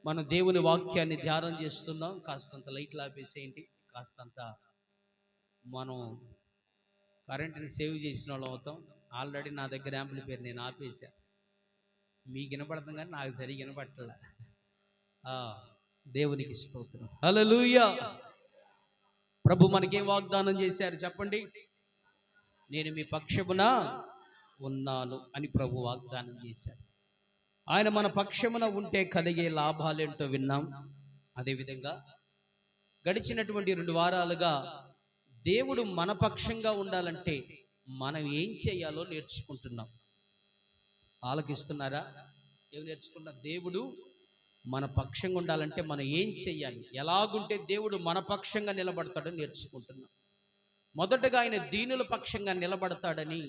మన దేవుని వాక్యాన్ని ధ్యానం చేస్తున్నాం. కాస్తంత లైట్లు ఆపేసేయండి. కాస్తంత మనం కరెంట్ని సేవ్ చేసిన వాళ్ళం అవుతాం. ఆల్రెడీ నా దగ్గర యాంప్లిఫైయర్ నేను ఆపేసా. మీకు వినపడుతుంది కానీ నాకు సరిగా వినపడట్లే. దేవునికి స్తోత్రం. హల్లెలూయా. ప్రభు మనకేం వాగ్దానం చేశారు చెప్పండి? నేను మీ పక్షమున ఉన్నాను అని ప్రభు వాగ్దానం చేశారు. ఆయన మన పక్షమున ఉంటే కలిగే లాభాలేంటో విన్నాం. అదేవిధంగా గడిచినటువంటి 2 వారాలుగా దేవుడు మన పక్షంగా ఉండాలంటే మనం ఏం చేయాలో నేర్చుకుంటున్నాం. ఆలకిస్తున్నారా? ఏం నేర్చుకున్నా? దేవుడు మన పక్షంగా ఉండాలంటే మనం ఏం చెయ్యాలి, ఎలాగుంటే దేవుడు మన పక్షంగా నిలబడతాడో నేర్చుకుంటున్నాం. మొదటగా ఆయన దీనుల పక్షంగా నిలబడతాడని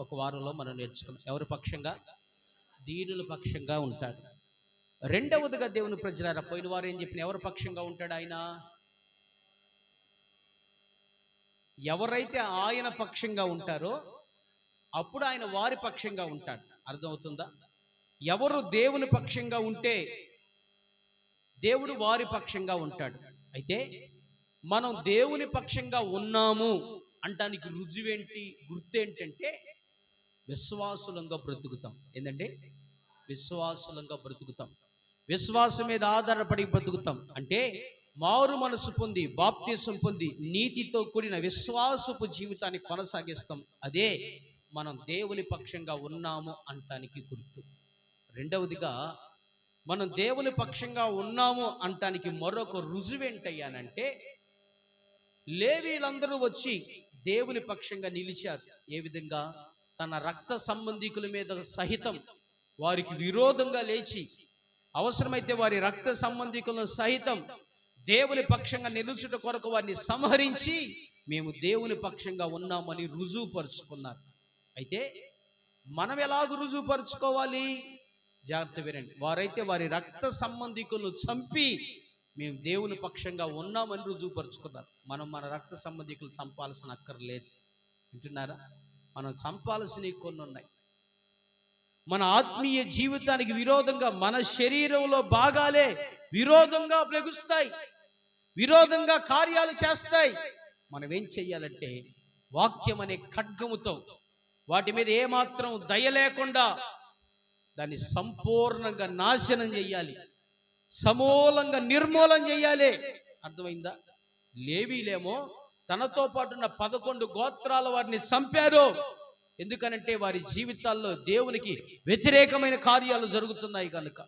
ఒక వారంలో మనం నేర్చుకున్నాం. ఎవరి పక్షంగా? దీనుల పక్షంగా ఉంటాడు. రెండవదిగా దేవుని ప్రజలారా, పోయిన వారు ఏం చెప్పిన? ఎవరి పక్షంగా ఉంటాడు ఆయన? ఎవరైతే ఆయన పక్షంగా ఉంటారో అప్పుడు ఆయన వారి పక్షంగా ఉంటాడు. అర్థమవుతుందా? ఎవరు దేవుని పక్షంగా ఉంటే దేవుడు వారి పక్షంగా ఉంటాడు. అయితే మనం దేవుని పక్షంగా ఉన్నాము అంటానికి రుజువేంటి, గుర్తేంటంటే విశ్వాసులంగా బ్రతుకుతాం. ఏంటంటే విశ్వాసులంగా బ్రతుకుతాం. విశ్వాసం మీద ఆధారపడి బ్రతుకుతాం. అంటే మారు మనసు పొంది బాప్తిసం పొంది నీతితో కూడిన విశ్వాసపు జీవితాన్ని కొనసాగిస్తాం. అదే మనం దేవుని పక్షంగా ఉన్నాము అంటానికి గుర్తు. రెండవదిగా మనం దేవుని పక్షంగా ఉన్నాము అంటానికి మరొక రుజువేంటయ్యానంటే లేవీలందరూ వచ్చి దేవుని పక్షంగా నిలిచారు. ఏ విధంగా? తన రక్త సంబంధికుల మీద సహితం వారికి విరోధంగా లేచి అవసరమైతే వారి రక్త సంబంధికులను సహితం దేవుని పక్షంగా నిలుచుట కొరకు వారిని సంహరించి మేము దేవుని పక్షంగా ఉన్నామని రుజువుపరుచుకున్నారు. అయితే మనం ఎలాగ రుజువుపరుచుకోవాలి? జాగ్రత్త వినండి. వారైతే వారి రక్త సంబంధికులను చంపి మేము దేవుని పక్షంగా ఉన్నామని రుజువుపరుచుకున్నారు. మనం మన రక్త సంబంధికులు చంపాల్సిన అక్కర్లేదు. వింటున్నారా? మనం చంపాల్సినవి కొన్ని ఉన్నాయి. మన ఆత్మీయ జీవితానికి విరోధంగా మన శరీరంలో భాగాలే విరోధంగా లెగుస్తాయి, విరోధంగా కార్యాలు చేస్తాయి. మనం ఏం చెయ్యాలంటే వాక్యం అనే ఖడ్గముతో వాటి మీద ఏమాత్రం దయ లేకుండా దాన్ని సంపూర్ణంగా నాశనం చెయ్యాలి, సమూలంగా నిర్మూలన చెయ్యాలి. అర్థమైందా? లేవీలేమో తనతో పాటున్న 11 గోత్రాల వారిని చంపారు. ఎందుకనంటే వారి జీవితాల్లో దేవునికి వ్యతిరేకమైన కార్యాలు జరుగుతున్నాయి కనుక.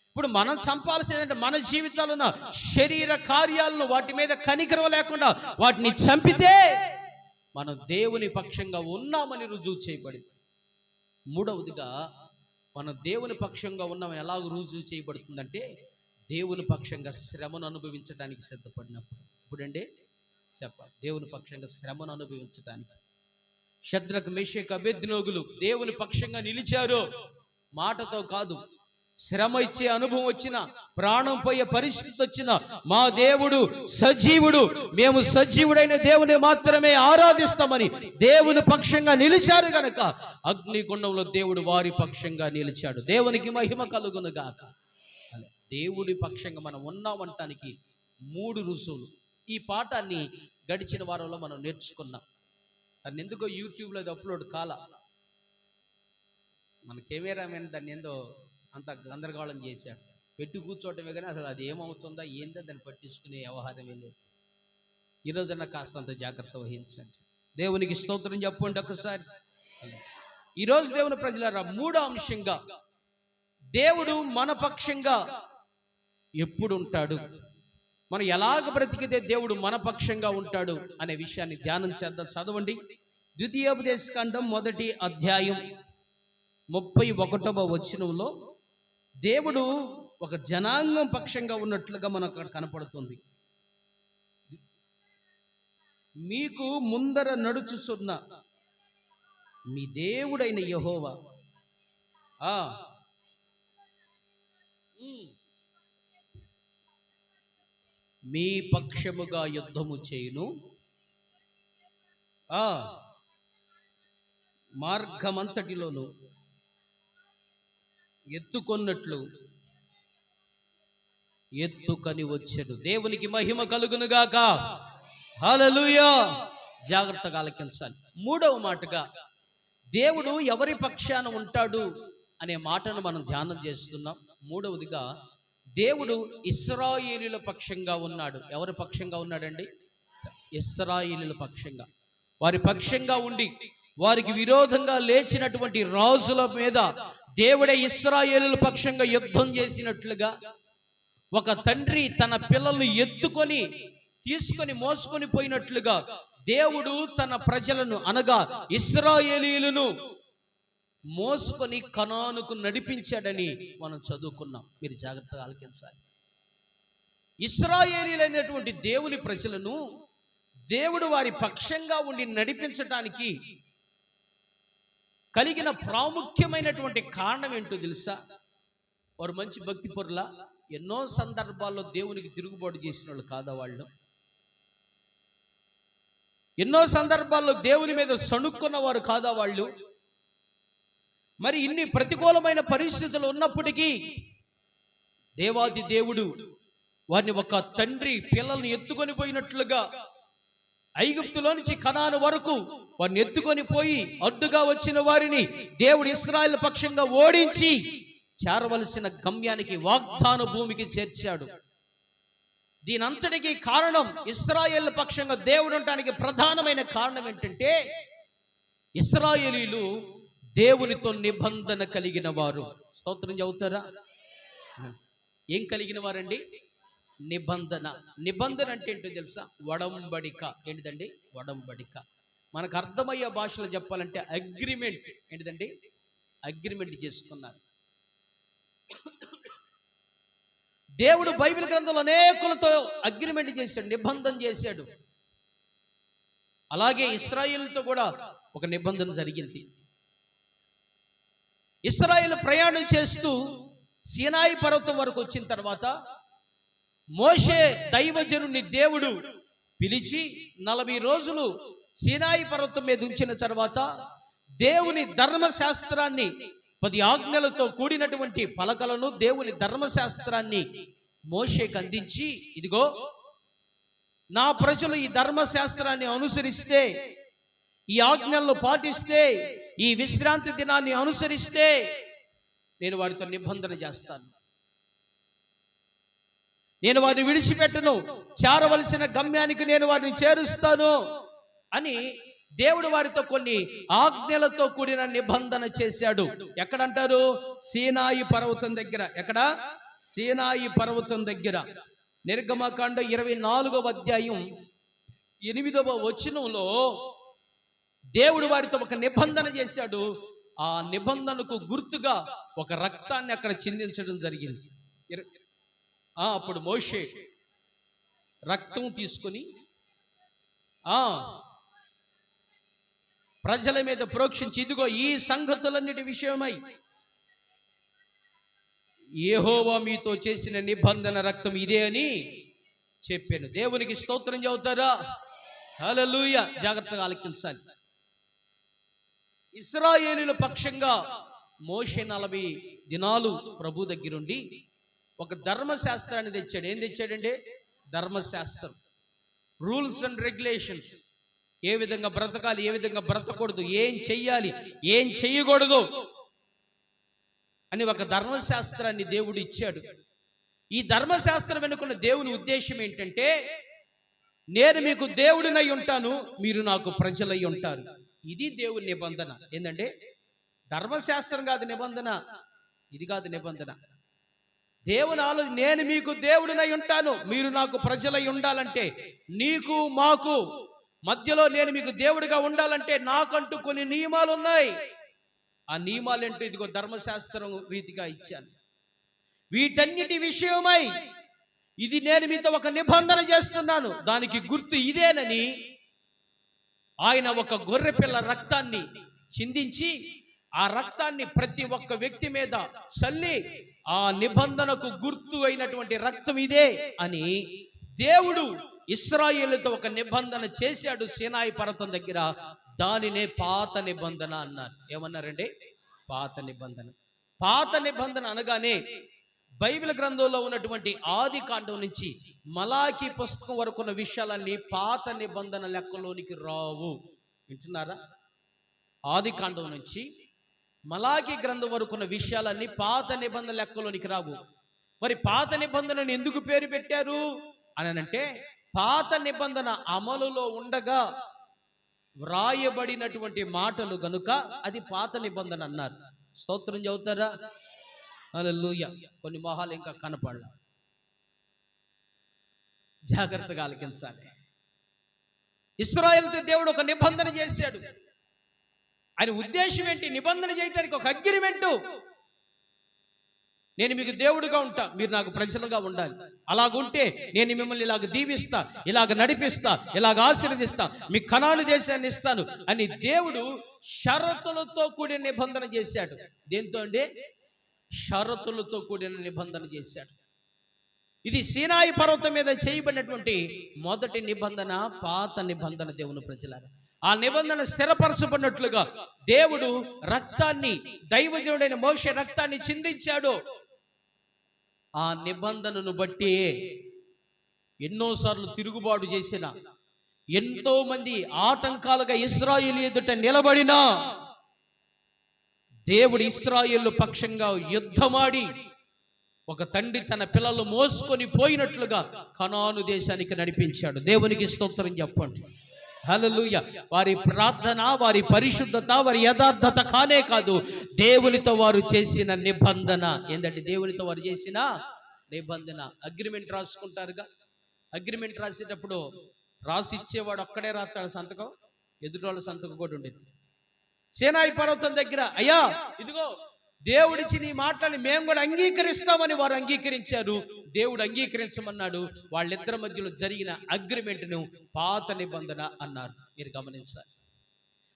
ఇప్పుడు మనం చంపాల్సిందంటే మన జీవితాల్లో ఉన్న శరీర కార్యాలను వాటి మీద కనికరం లేకుండా వాటిని చంపితే మనం దేవుని పక్షంగా ఉన్నామని రుజువు చేయబడింది. మూడవదిగా మనం దేవుని పక్షంగా ఉన్నామని ఎలా రుజువు చేయబడుతుందంటే దేవుని పక్షంగా శ్రమను అనుభవించడానికి సిద్ధపడినప్పుడు. ఇప్పుడండి చెప్పాలి, దేవుని పక్షంగా శ్రమను అనుభవించడానికి షద్రక్ మేషక్ అబేద్నెగోలు దేవుని పక్షంగా నిలిచారు. మాటతో కాదు, శ్రమ ఇచ్చే అనుభవం వచ్చిన, ప్రాణం పోయే పరిస్థితి వచ్చిన మా దేవుడు సజీవుడు, మేము సజీవుడైన దేవుని మాత్రమే ఆరాధిస్తామని దేవుని పక్షంగా నిలిచారు గనక అగ్నిగుండంలో దేవుడు వారి పక్షంగా నిలిచాడు. దేవునికి మహిమ కలుగును గాక. దేవుడి పక్షంగా మనం ఉన్నామంటానికి 3 రుజువులు. ఈ పాఠాన్ని గడిచిన వారంలో మనం నేర్చుకున్నాం. దాన్ని ఎందుకో యూట్యూబ్లో అప్లోడ్ కాల, మన కెమెరా మ్యాన్ దాన్ని ఏందో అంత గందరగోళం చేశాడు. పెట్టి కూర్చోవటమే కానీ అసలు అది ఏమవుతుందా ఏందో దాన్ని పట్టించుకునే వ్యవహారమే లేదు. ఈరోజన్నా కాస్తంత జాగ్రత్త వహించండి. దేవునికి స్తోత్రం చెప్పండి ఒకసారి. ఈరోజు దేవుని ప్రజలారా, 3వ అంశంగా దేవుడు మన పక్షంగా ఎప్పుడు ఉంటాడు, మనం ఎలాగ బ్రతికితే దేవుడు మన పక్షంగా ఉంటాడు అనే విషయాన్ని ధ్యానం చేద్దాం. చదవండి. ద్వితీయోపదేశకాండం 1వ అధ్యాయం 31వ వచనంలో దేవుడు ఒక జనాంగం పక్షంగా ఉన్నట్లుగా మనకు అక్కడ కనపడుతుంది. మీకు ముందర నడుచుచున్న మీ దేవుడైన యెహోవా మీ పక్షముగా యుద్ధము చేయును, మార్గమంతటిలోను ఎత్తుకొన్నట్లు ఎత్తుకొని వచ్చెను. దేవునికి మహిమ కలుగునుగాక. హల్లెలూయా. జాగ్రత్తగా ఆలకించాలి. మూడవ మాటగా దేవుడు ఎవరి పక్షాన ఉంటాడు అనే మాటను మనం ధ్యానం చేస్తున్నాం. మూడవదిగా దేవుడు ఇశ్రాయేలీయుల పక్షంగా ఉన్నాడు. ఎవరి పక్షంగా ఉన్నాడండి? ఇశ్రాయేలీయుల పక్షంగా. వారి పక్షంగా ఉండి వారికి విరోధంగా లేచినటువంటి రాజుల మీద దేవుడే ఇశ్రాయేలీయుల పక్షంగా యుద్ధం చేసినట్లుగా, ఒక తండ్రి తన పిల్లలను ఎత్తుకొని తీసుకొని మోసుకొని పోయినట్లుగా దేవుడు తన ప్రజలను అనగా ఇశ్రాయేలీయులను మోసుకొని కనానుకు నడిపించాడని మనం చదువుకున్నాం. మీరు జాగ్రత్తగా ఆలకించాలి. ఇశ్రాయేలీయులైనటువంటి దేవుని ప్రజలను దేవుడు వారి పక్షంగా ఉండి నడిపించటానికి కలిగిన ప్రాముఖ్యమైనటువంటి కారణం ఏంటో తెలుసా? వారు మంచి భక్తి పరుల, ఎన్నో సందర్భాల్లో దేవునికి తిరుగుబాటు చేసిన వాళ్ళు కాదా వాళ్ళు? ఎన్నో సందర్భాల్లో దేవుని మీద సణుక్కున్న వారు కాదా వాళ్ళు? మరి ఇన్ని ప్రతికూలమైన పరిస్థితులు ఉన్నప్పటికీ దేవాది దేవుడు వారిని ఒక తండ్రి పిల్లల్ని ఎత్తుకొని పోయినట్లుగా ఐగుప్తులో నుంచి కనాను వరకు వారిని ఎత్తుకొని పోయి అడ్డుగా వచ్చిన వారిని దేవుడు ఇశ్రాయేలు పక్షంగా ఓడించి చేరవలసిన గమ్యానికి, వాగ్దాన భూమికి చేర్చాడు. దీనంతటికి కారణం, ఇశ్రాయేలు పక్షంగా దేవుడు ఉండటానికి ప్రధానమైన కారణం ఏంటంటే ఇశ్రాయేలీయులు దేవునితో నిబంధన కలిగిన వారు. స్తోత్రం చెబుతారా? ఏం కలిగిన వారండి? నిబంధన. నిబంధన అంటే ఏంటో తెలుసా? వడంబడిక. ఏంటిదండి? వడంబడిక. మనకు అర్థమయ్యే భాషలో చెప్పాలంటే అగ్రిమెంట్. ఏంటిదండి? అగ్రిమెంట్ చేసుకున్నారు. దేవుడు బైబిల్ గ్రంథంలో అనేకులతో అగ్రిమెంట్ చేశాడు, నిబంధన చేశాడు. అలాగే ఇశ్రాయేలుతో కూడా ఒక నిబంధన జరిగింది. ఇశ్రాయేలు ప్రయాణం చేస్తూ సీనాయి పర్వతం వరకు వచ్చిన తర్వాత మోషే దైవజనుని దేవుడు పిలిచి 40 రోజులు సీనాయి పర్వతం మీద ఉంచిన తర్వాత దేవుని ధర్మశాస్త్రాన్ని, 10 ఆజ్ఞలతో కూడినటువంటి పలకలను, దేవుని ధర్మశాస్త్రాన్ని మోషేకు అందించి, ఇదిగో నా ప్రజలు ఈ ధర్మశాస్త్రాన్ని అనుసరిస్తే, ఈ ఆజ్ఞలను పాటిస్తే, ఈ విశ్రాంతి దినాన్ని అనుసరిస్తే నేను వారితో నిబంధన చేస్తాను, నేను వారిని విడిచిపెట్టను, చేరవలసిన గమ్యానికి నేను వారిని చేరుస్తాను అని దేవుడు వారితో కొన్ని ఆజ్ఞలతో కూడిన నిబంధన చేశాడు. ఎక్కడంటారు? సీనాయి పర్వతం దగ్గర. ఎక్కడ? సీనాయి పర్వతం దగ్గర. నిర్గమకాండ 24వ అధ్యాయం 8వ వచనంలో దేవుడు వారితో ఒక నిబంధన చేశాడు. ఆ నిబంధనకు గుర్తుగా ఒక రక్తాన్ని అక్కడ చిందించడం జరిగింది. అప్పుడు మోషే రక్తం తీసుకొని ప్రజల మీద ప్రోక్షించి, ఇదిగో ఈ సంగతులన్నిటి విషయమై యెహోవా మీతో చేసిన నిబంధన రక్తం ఇదే అని చెప్పాను. దేవునికి స్తోత్రం చెబుతారా? హల్లెలూయా. జాగ్రత్తగా ఆలకించాలి. ఇశ్రాయేలీయుల పక్షంగా మోషే 40 దినాలు ప్రభు దగ్గరుండి ఒక ధర్మశాస్త్రాన్ని తెచ్చాడు. ఏం తెచ్చాడంటే? ధర్మశాస్త్రం, రూల్స్ అండ్ రెగ్యులేషన్స్. ఏ విధంగా బ్రతకాలి, ఏ విధంగా బ్రతకూడదు, ఏం చెయ్యాలి, ఏం చెయ్యకూడదు అని ఒక ధర్మశాస్త్రాన్ని దేవుడు ఇచ్చాడు. ఈ ధర్మశాస్త్రం వెనుకున్న దేవుని ఉద్దేశం ఏంటంటే, నేను మీకు దేవుడినై ఉంటాను, మీరు నాకు ప్రజలై ఉంటారు. ఇది దేవుని నిబంధన. ఏంటంటే ధర్మశాస్త్రం కాదు నిబంధన, ఇది కాదు నిబంధన. దేవుని ఆలోచన, నేను మీకు దేవుడినై ఉంటాను, మీరు నాకు ప్రజలై ఉండాలంటే, నీకు మాకు మధ్యలో నేను మీకు దేవుడిగా ఉండాలంటే నాకంటూ కొన్ని నియమాలు ఉన్నాయి. ఆ నియమాలు ఏంటో ఇదిగో ధర్మశాస్త్రం రీతిగా ఇచ్చాను. వీటన్నిటి విషయమై ఇది నేను మీతో ఒక నిబంధన చేస్తున్నాను, దానికి గుర్తు ఇదేనని ఆయన ఒక గొర్రెపిల్ల రక్తాన్ని చిందించి, ఆ రక్తాన్ని ప్రతి ఒక్క వ్యక్తి మీద చల్లి, ఆ నిబంధనకు గుర్తు అయినటువంటి రక్తం ఇదే అని దేవుడు ఇశ్రాయేలుతో ఒక నిబంధన చేశాడు సీనాయి పర్వతం దగ్గర. దానినే పాత నిబంధన అన్నారు. ఏమన్నారండి? పాత నిబంధన. పాత నిబంధన అనగానే బైబిల్ గ్రంథంలో ఉన్నటువంటి ఆది కాండం నుంచి మలాకి పుస్తకం వరకు ఉన్న విషయాలన్నీ పాత నిబంధన లెక్కలోనికి రావు. వింటున్నారా? ఆది కాండం నుంచి మలాకి గ్రంథం వరకు ఉన్న విషయాలన్నీ పాత నిబంధన లెక్కలోనికి రావు. మరి పాత నిబంధనను ఎందుకు పేరు పెట్టారు అని అంటే, పాత నిబంధన అమలులో ఉండగా వ్రాయబడినటువంటి మాటలు గనుక అది పాత నిబంధన అన్నారు. స్తోత్రం చెబుతారా? హల్లెలూయా. కొన్ని మొహాలు ఇంకా కనపడలా, జాగ్రత్తగా ఆలకించాలి. ఇశ్రాయేలుతో దేవుడు ఒక నిబంధన చేశాడు. ఆయన ఉద్దేశం ఏంటి? నిబంధన చేయడానికి ఒక అగ్రిమెంటు. నేను మీకు దేవుడుగా ఉంటా, మీరు నాకు ప్రజలుగా ఉండాలి. అలాగుంటే నేను మిమ్మల్ని ఇలాగ దీవిస్తా, ఇలాగ నడిపిస్తా, ఇలాగ ఆశీర్వదిస్తా, మీ కనాను దేశాన్ని ఇస్తాను అని దేవుడు షరతులతో కూడిన నిబంధన చేశాడు. దేంతో అండి? షరతులతో కూడిన నిబంధన చేశాడు. ఇది సీనాయి పర్వతం మీద చేయబడినటువంటి మొదటి నిబంధన, పాత నిబంధన. దేవుని ప్రజలారా, ఆ నిబంధన స్థిరపరచబడినట్లుగా దేవుడు రక్తాన్ని, దైవజనుడైన మోషే రక్తాన్ని చిందించాడు. ఆ నిబంధనను బట్టి ఎన్నోసార్లు తిరుగుబాటు చేసిన, ఎంతో మంది ఆటంకాలుగా ఇశ్రాయేలు ఎదుట నిలబడినా దేవుడు ఇశ్రాయేలు పక్షంగా యుద్ధమాడి ఒక తండ్రి తన పిల్లలు మోసుకొని పోయినట్లుగా కనాను దేశానికి నడిపించాడు. దేవునికి స్తోత్రం చెప్పండి. హల్లెలూయా. వారి ప్రార్థన, వారి పరిశుద్ధత, వారి యథార్థత కానే కాదు, దేవునితో వారు చేసిన నిబంధన. ఏంటంటే దేవునితో వారు చేసిన నిబంధన. అగ్రిమెంట్ రాసుకుంటారుగా, అగ్రిమెంట్ రాసేటప్పుడు రాసి ఇచ్చేవాడు ఒక్కడే రాస్తాడు సంతకం, ఎదుటి వాళ్ళ సంతకం కూడా ఉండేది. సీనాయి పర్వతం దగ్గర, అయ్యా ఇదిగో దేవుడిచ్చి నీ మాటని మేము కూడా అంగీకరిస్తామని వారు అంగీకరించారు. దేవుడు అంగీకరించమన్నాడు. వాళ్ళిద్దరి మధ్యలో జరిగిన అగ్రిమెంట్ను పాత నిబంధన అన్నారు. మీరు గమనించాలి.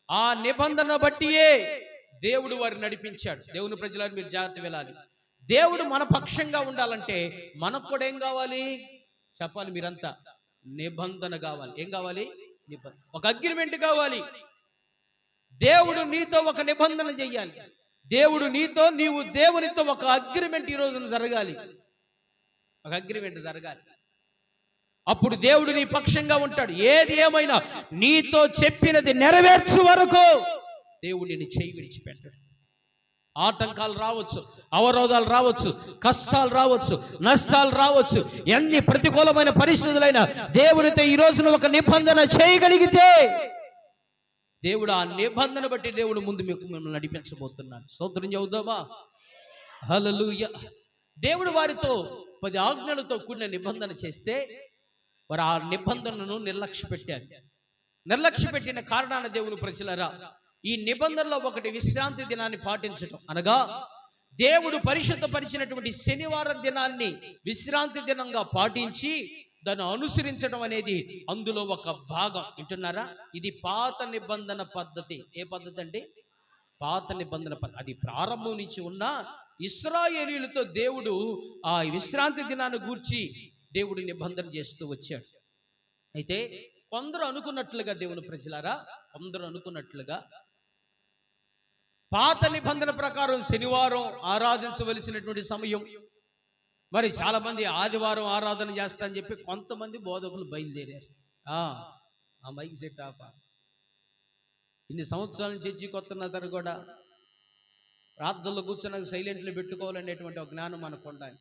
ఆ నిబంధన బట్టియే దేవుడు వారిని నడిపించాడు. దేవుని ప్రజలను మీరు జాగ్రత్త వెళ్ళాలి. దేవుడు మన పక్షంగా ఉండాలంటే మనకు కూడా ఏం కావాలి చెప్పాలి మీరంతా? నిబంధన కావాలి. ఏం కావాలి? నిబంధన. ఒక అగ్రిమెంట్ కావాలి. దేవుడు నీతో ఒక నిబంధన చెయ్యాలి. దేవుడు నీతో, నీవు దేవునితో ఒక అగ్రిమెంట్ ఈ రోజున జరగాలి. ఒక అగ్రిమెంట్ జరగాలి. అప్పుడు దేవుడు నీ పక్షంగా ఉంటాడు. ఏది ఏమైనా నీతో చెప్పినది నెరవేర్చు వరకు దేవుడు నిన్ను చేయి విడిచిపెట్టాడు. ఆటంకాలు రావచ్చు, అవరోధాలు రావచ్చు, కష్టాలు రావచ్చు, నష్టాలు రావచ్చు, ఎన్ని ప్రతికూలమైన పరిస్థితులైనా దేవునితో ఈ రోజున ఒక నిబంధన చేయగలిగితే దేవుడు ఆ నిబంధన బట్టి దేవుడు ముందు మీకు మిమ్మల్ని నడిపించబోతున్నాడు. స్తోత్రం చెబుదామా? హల్లెలూయా. దేవుడు వారితో 10 ఆజ్ఞలతో కూడిన నిబంధన చేస్తే వారు ఆ నిబంధనను నిర్లక్ష్య పెట్టారు. నిర్లక్ష్య పెట్టిన కారణాన దేవుని ప్రజలారా, ఈ నిబంధనలో ఒకటి విశ్రాంతి దినాన్ని పాటించడం. అనగా దేవుడు పరిశుద్ధపరిచినటువంటి శనివారం దినాన్ని విశ్రాంతి దినంగా పాటించి దాన్ని అనుసరించడం అనేది అందులో ఒక భాగం. వింటున్నారా? ఇది పాత నిబంధన పద్ధతి. ఏ పద్ధతి అంటే? పాత నిబంధన పద్ధతి. అది ప్రారంభం నుంచి ఉన్న ఇశ్రాయేలీయులతో దేవుడు ఆ విశ్రాంతి దినాన్ని గూర్చి దేవుడు నిబంధన చేస్తూ వచ్చాడు. అయితే కొందరు అనుకున్నట్లుగా, దేవుని ప్రజలారా, కొందరు అనుకున్నట్లుగా పాత నిబంధన ప్రకారం శనివారం ఆరాధించవలసినటువంటి సమయం, మరి చాలా మంది ఆదివారం ఆరాధన చేస్తా అని చెప్పి కొంతమంది బోధకులు బయలుదేరారు. ఆ మైక్ సెట్ ఆప. ఇన్ని సంవత్సరాల నుంచి చర్చికి వస్తున్న కూడా ప్రార్థనలో కూర్చున్నాక సైలెంట్లు పెట్టుకోవాలనేటువంటి ఒక జ్ఞానం మనకు ఉండాలి.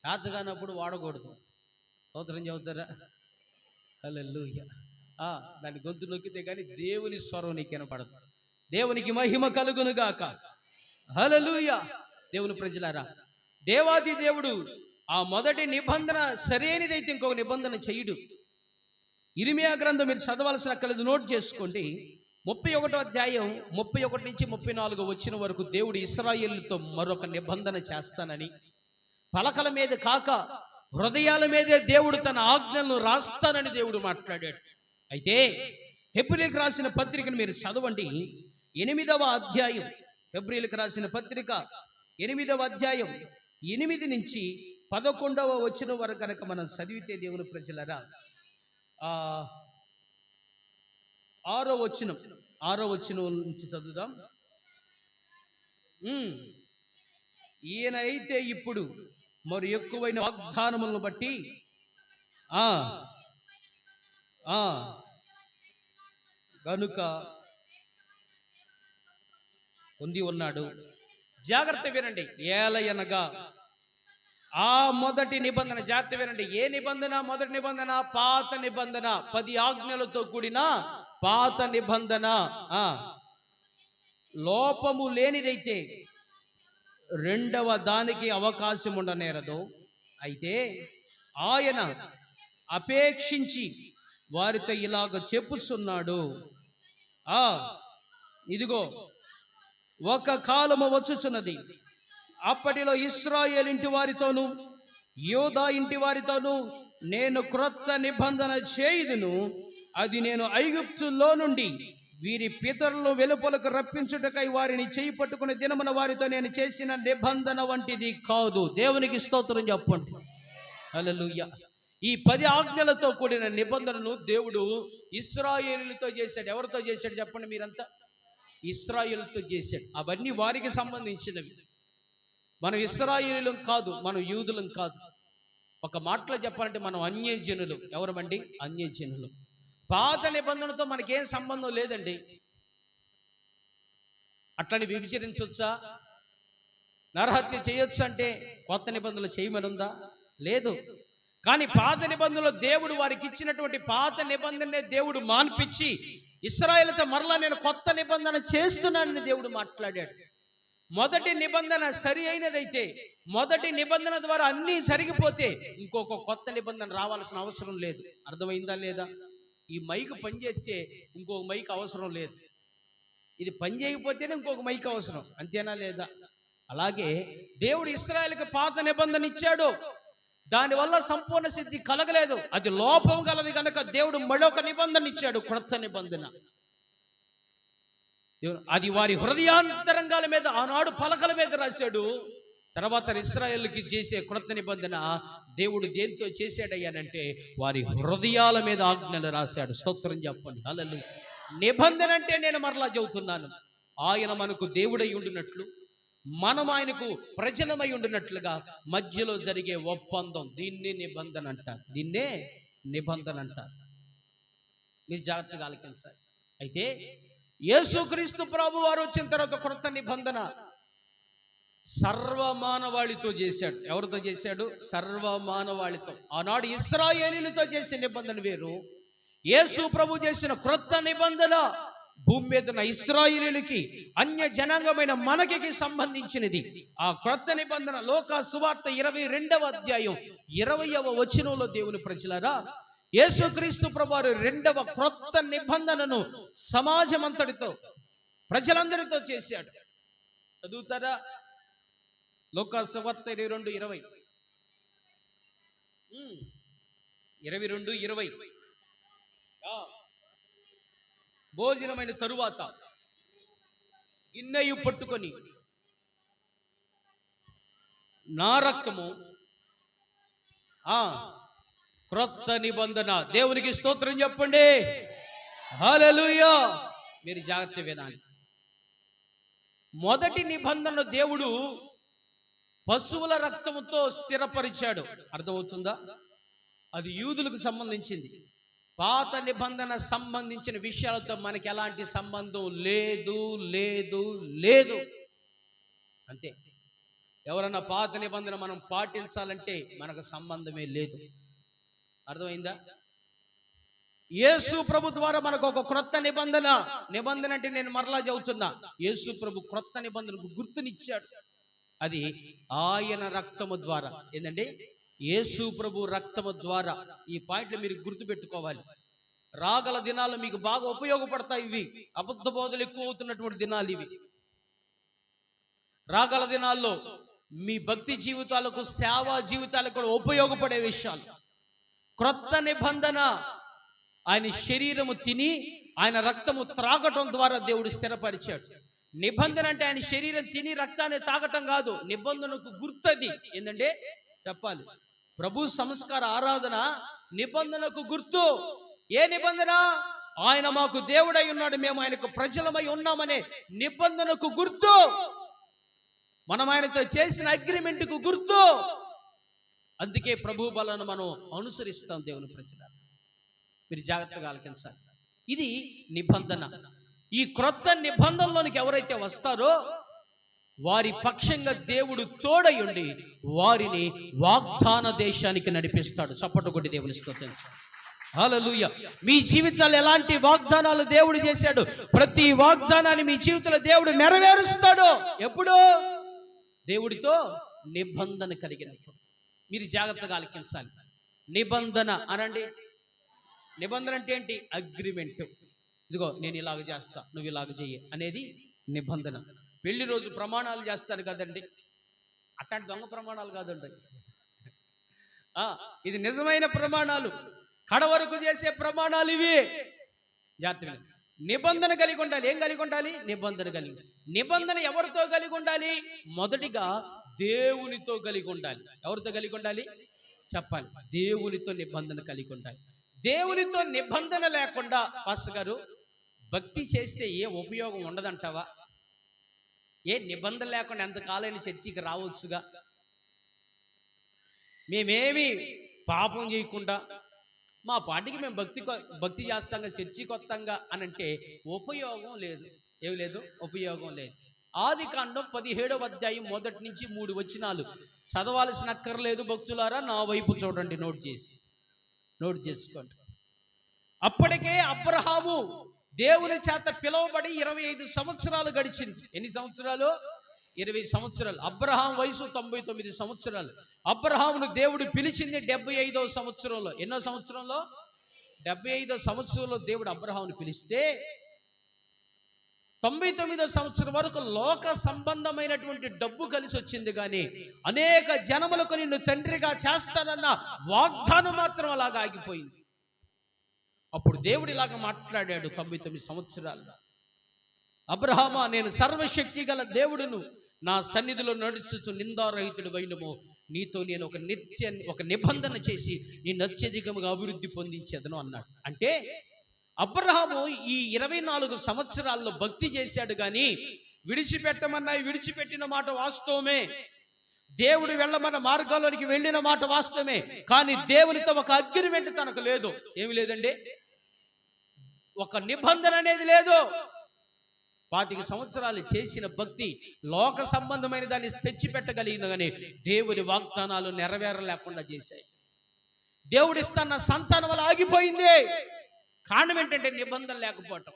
చేతగానప్పుడు వాడకూడదు. స్తోత్రం చెబుతారా? హల్లెలూయా. దాని గొంతు నొక్కితే కానీ దేవుని స్వరం నీకు వినపడదు. దేవునికి మహిమ కలుగును గాక. హల్లెలూయా. దేవుని ప్రజలారా, దేవాది దేవుడు ఆ మొదటి నిబంధన సరైనదైతే ఇంకొక నిబంధన చెయ్యడు. ఇర్మియా గ్రంథం మీరు చదవాల్సిన కలదు, నోట్ చేసుకోండి. 31వ అధ్యాయం 31 నుంచి 34 వచ్చిన వరకు దేవుడు ఇశ్రాయేలుతో మరొక నిబంధన చేస్తానని, పలకల మీద కాక హృదయాల మీదే దేవుడు తన ఆజ్ఞలను రాస్తానని దేవుడు మాట్లాడాడు. అయితే హెబ్రీయులకు రాసిన పత్రికను మీరు చదవండి. 8వ అధ్యాయం, హెబ్రీయులకు రాసిన పత్రిక 8వ అధ్యాయం 8 నుంచి 11వ వచనం వరకు కనుక మనం చదివితే, దేవుని ప్రజలరా, 6వ వచనం నుంచి చదువుదాం. ఈయన అయితే ఇప్పుడు మరి ఎక్కువైన వాగ్దానములను బట్టి ఆ ఆ గనుక పొంది ఉన్నాడు. జాగ్రత్త వినండి. ఏలయనగా ఆ మొదటి నిబంధన, జాగ్రత్త వినండి. ఏ నిబంధన? మొదటి నిబంధన పాత నిబంధన, 10 ఆజ్ఞలతో కూడిన పాత నిబంధన. లోపము లేనిదైతే రెండవ దానికి అవకాశం ఉండనేరదు. అయితే ఆయన అపేక్షించి వారితో ఇలాగ చెప్పుచున్నాడు, ఇదిగో ఒక కాలము వచ్చుచున్నది, అప్పటిలో ఇశ్రాయేలు ఇంటి వారితోను యోధా ఇంటి వారితోను నేను క్రొత్త నిబంధన చేయుదును. అది నేను ఐగుప్తులో నుండి వీరి పితరులను వెలుపలకు రప్పించుటకై వారిని చేయి పట్టుకునే దినమున వారితో నేను చేసిన నిబంధన వంటిది కాదు. దేవునికి స్తోత్రం చెప్పండి. హల్లెలూయా. ఈ 10 ఆజ్ఞలతో కూడిన నిబంధనను దేవుడు ఇశ్రాయేలుతో చేశాడు. ఎవరితో చేశాడు చెప్పండి మీరంతా? ఇశ్రాయేలుతో చేశాడు. అవన్నీ వారికి సంబంధించినవి. మనం ఇశ్రాయేలులం కాదు, మనం యూదులం కాదు. ఒక మాటలో చెప్పాలంటే మనం అన్యజనులు. ఎవరమండి? అన్యజనులు. పాత నిబంధనతో మనకేం సంబంధం లేదండి. అట్లని విభజించవచ్చా? నరహత్య చేయొచ్చు అంటే కొత్త నిబంధనలు చేయమనుందా? లేదు. కానీ పాత నిబంధనలో దేవుడు వారికి ఇచ్చినటువంటి పాత నిబంధననే దేవుడు మాన్పించి ఇశ్రాయేలుతో మరలా నేను కొత్త నిబంధన చేస్తున్నానని దేవుడు మాట్లాడాడు. మొదటి నిబంధన సరి అయినదైతే, మొదటి నిబంధన ద్వారా అన్నీ జరిగిపోతే ఇంకొక కొత్త నిబంధన రావాల్సిన అవసరం లేదు. అర్థమైందా లేదా? ఈ మైక్ పనిచేస్తే ఇంకొక మైక్ అవసరం లేదు. ఇది పని చేయకపోతేనే ఇంకొక మైక్ అవసరం. అంతేనా లేదా? అలాగే దేవుడు ఇశ్రాయేలుకి పాత నిబంధన ఇచ్చాడు. దానివల్ల సంపూర్ణ సిద్ధి కలగలేదు. అది లోపం గలది కనుక దేవుడు మరొక నిబంధన ఇచ్చాడు, క్రొత్త నిబంధన. అది వారి హృదయాంతరంగాల మీద ఆనాడు పలకల మీద రాశాడు. తర్వాత ఇశ్రాయేలుకి చేసే క్రొత్త నిబంధన దేవుడు దేంతో చేశాడయ్యానంటే వారి హృదయాల మీద ఆజ్ఞలు రాశాడు. స్తోత్రం చెప్పండి. హల్లెలూయా. నిబంధన అంటే నేను మరలా చెబుతున్నాను, ఆయన మనకు దేవుడై ఉండినట్లు, మనం ఆయనకు ప్రజలమై ఉండినట్లుగా మధ్యలో జరిగే ఒప్పందం, దీన్ని నిబంధన అంటారు. దీన్నే నిబంధన అంటారు. మీరు జాగ్రత్తగా ఆలకించాలి. అయితే యేసుక్రీస్తు ప్రభు వారు వచ్చిన తర్వాత క్రొత్త నిబంధన సర్వమానవాళితో చేశాడు. ఎవరితో చేశాడు? సర్వమానవాళితో. ఆనాడు ఇశ్రాయేలీలతో చేసే నిబంధన వేరు. యేసు ప్రభు చేసిన క్రొత్త నిబంధన భూమి మీద ఉన్న ఇశ్రాయేలీలకి, అన్య జనాంగమైన మనకి సంబంధించినది. ఆ క్రొత్త నిబంధన లోకా సువార్త 22వ అధ్యాయం 20వ వచనంలో దేవుని ప్రజలారా, యేసుక్రీస్తు ప్రభువారు రెండవ క్రొత్త నిబంధనను సమాజం అంతటితో, ప్రజలందరితో చేశాడు. చదువుతారా? లోకా సువార్త 22:20. 22:20. భోజనమైన తరువాత గిన్నెయు పట్టుకొని నా రక్తము, క్రొత్త నిబంధన. దేవునికి స్తోత్రం చెప్పండి. హల్లెలూయా. మీరు జాగ్రత్త వినాలి. మొదటి నిబంధన దేవుడు పశువుల రక్తముతో స్థిరపరిచాడు. అర్థమవుతుందా? అది యూదులకు సంబంధించింది. పాత నిబంధన సంబంధించిన విషయాలతో మనకి ఎలాంటి సంబంధం లేదు, లేదు, లేదు. అంతే. ఎవరన్నా పాత నిబంధన మనం పాటించాలంటే మనకు సంబంధమే లేదు. అర్థమైందా? యేసు ప్రభు ద్వారా మనకు ఒక క్రొత్త నిబంధన. నిబంధన అంటే నేను మరలా చెబుతున్నా, యేసు ప్రభు క్రొత్త నిబంధనకు గుర్తునిచ్చాడు. అది ఆయన రక్తము ద్వారా. ఏంటంటే యేసు ప్రభు రక్తము ద్వారా. ఈ పాయింట్లు మీరు గుర్తుపెట్టుకోవాలి. రాగల దినాలు మీకు బాగా ఉపయోగపడతాయి. ఇవి అబద్ధ బోధలు ఎక్కువ అవుతున్నటువంటి దినాలు ఇవి. రాగల దినాల్లో మీ భక్తి జీవితాలకు, సేవా జీవితాలకు కూడా ఉపయోగపడే విషయాలు. క్రొత్త నిబంధన ఆయన శరీరము తిని ఆయన రక్తము త్రాగటం ద్వారా దేవుడు స్థిరపరిచాడు. నిబంధన అంటే ఆయన శరీరం తిని రక్తాన్ని తాగటం కాదు, నిబంధనకు గుర్తది. ఏంటంటే చెప్పాలి, ప్రభు సంస్కార ఆరాధన నిబంధనకు గుర్తు. ఏ నిబంధన? ఆయన మాకు దేవుడై ఉన్నాడు, మేము ఆయనకు ప్రజలమై ఉన్నామనే నిబంధనకు గుర్తు. మనం ఆయనతో చేసిన అగ్రిమెంట్కు గుర్తు. అందుకే ప్రభు బలను మనం అనుసరిస్తాం. దేవుని ప్రజలారా, మీరు జాగ్రత్తగా ఆలకించాలి. ఇది నిబంధన. ఈ క్రొత్త నిబంధనలోనికి ఎవరైతే వస్తారో వారి పక్షంగా దేవుడు తోడయుండి వారిని వాగ్దాన దేశానికి నడిపిస్తాడు. చప్పట్లు కొట్టి దేవుని స్తుతించండి. హల్లెలూయా. మీ జీవితాలు ఎలాంటి వాగ్దానాలు దేవుడు చేశాడు? ప్రతి వాగ్దానాన్ని మీ జీవితంలో దేవుడు నెరవేరుస్తాడు. ఎప్పుడు? దేవుడితో నిబంధన కలిగినప్పుడు. మీరు జాగ్రత్తగా ఆలకించాలి. నిబంధన అనండి. నిబంధన అంటే ఏంటి? అగ్రిమెంట్. ఇదిగో నేను ఇలాగ చేస్తా, నువ్వు ఇలాగ చెయ్యి అనేది నిబంధన. పెళ్లి రోజు ప్రమాణాలు చేస్తారు కదండి, అట్లాంటి దొంగ ప్రమాణాలు కాదండి. ఇది నిజమైన ప్రమాణాలు, కడవరకు చేసే ప్రమాణాలు ఇవి. జాగ్రత్తగా నిబంధన కలిగి ఉండాలి. ఏం కలిగి ఉండాలి? నిబంధన కలిగి. నిబంధన ఎవరితో కలిగి ఉండాలి? మొదటిగా దేవునితో కలిగి ఉండాలి. ఎవరితో కలిగి ఉండాలి చెప్పాలి? దేవునితో నిబంధన కలిగి ఉండాలి. దేవునితో నిబంధన లేకుండా పాస్టర్ గారు భక్తి చేస్తే ఏ ఉపయోగం ఉండదంటావా? ఏ నిబంధన లేకుండా ఎంతకాలైన చర్చికి రావచ్చుగా, మేమేమి పాపం చేయకుండా మా పాటికి మేము భక్తి చేస్తాంగా, చర్చికి వస్తాంగా అని అంటే ఉపయోగం లేదు. ఏమి లేదు? ఉపయోగం లేదు. ఆదికాండం 17వ అధ్యాయం 1 నుంచి 3 వచనాలు చదవాల్సిన అక్కర్లేదు భక్తులారా. నా వైపు చూడండి, నోట్ చేసుకోండి. అప్పటికే అబ్రహాము దేవుని చేత పిలువబడి 25 సంవత్సరాలు గడిచింది. ఎన్ని సంవత్సరాలు? 20 సంవత్సరాలు. అబ్రహాం వయసు 99 సంవత్సరాలు. అబ్రహామును దేవుడు పిలిచింది 75వ సంవత్సరంలో. ఎన్నో సంవత్సరంలో? 75వ సంవత్సరంలో దేవుడు అబ్రహామును పిలిస్తే 99వ సంవత్సరం వరకు లోక సంబంధమైనటువంటి డబ్బు కలిసి వచ్చింది, కానీ అనేక జనములకు నిన్ను తండ్రిగా చేస్తానన్న వాగ్దానం మాత్రం అలాగా ఆగిపోయింది. అప్పుడు దేవుడు ఇలాగ మాట్లాడాడు 99 సంవత్సరాలు. అబ్రహామా, నేను సర్వశక్తి గల దేవుడును, నా సన్నిధిలో నడుచుచు నిందారహితుడు వైనము, నీతో నేను ఒక నిబంధన చేసి నిన్ను అత్యధికముగా అభివృద్ధి పొందించేదను అన్నాడు. అంటే అబ్రహాము ఈ 24 సంవత్సరాల్లో భక్తి చేశాడు, కానీ విడిచిపెట్టిన మాట వాస్తవమే. దేవుడు వెళ్ళమన్న మార్గాల్లోనికి వెళ్ళిన మాట వాస్తవమే. కానీ దేవునితో ఒక అగ్రిమెంట్ తనకు లేదు. ఏమి లేదండి? ఒక నిబంధన అనేది లేదు. 25 సంవత్సరాలు చేసిన భక్తి లోక సంబంధమైన దాన్ని తెచ్చిపెట్టగలిగింది, కానీ దేవుని వాగ్దానాలు నెరవేరలేకుండా చేశాయి. దేవుడు ఇస్తున్న సంతానం వల్ల ఆగిపోయింది. కారణం ఏంటంటే నిబంధన లేకపోవటం.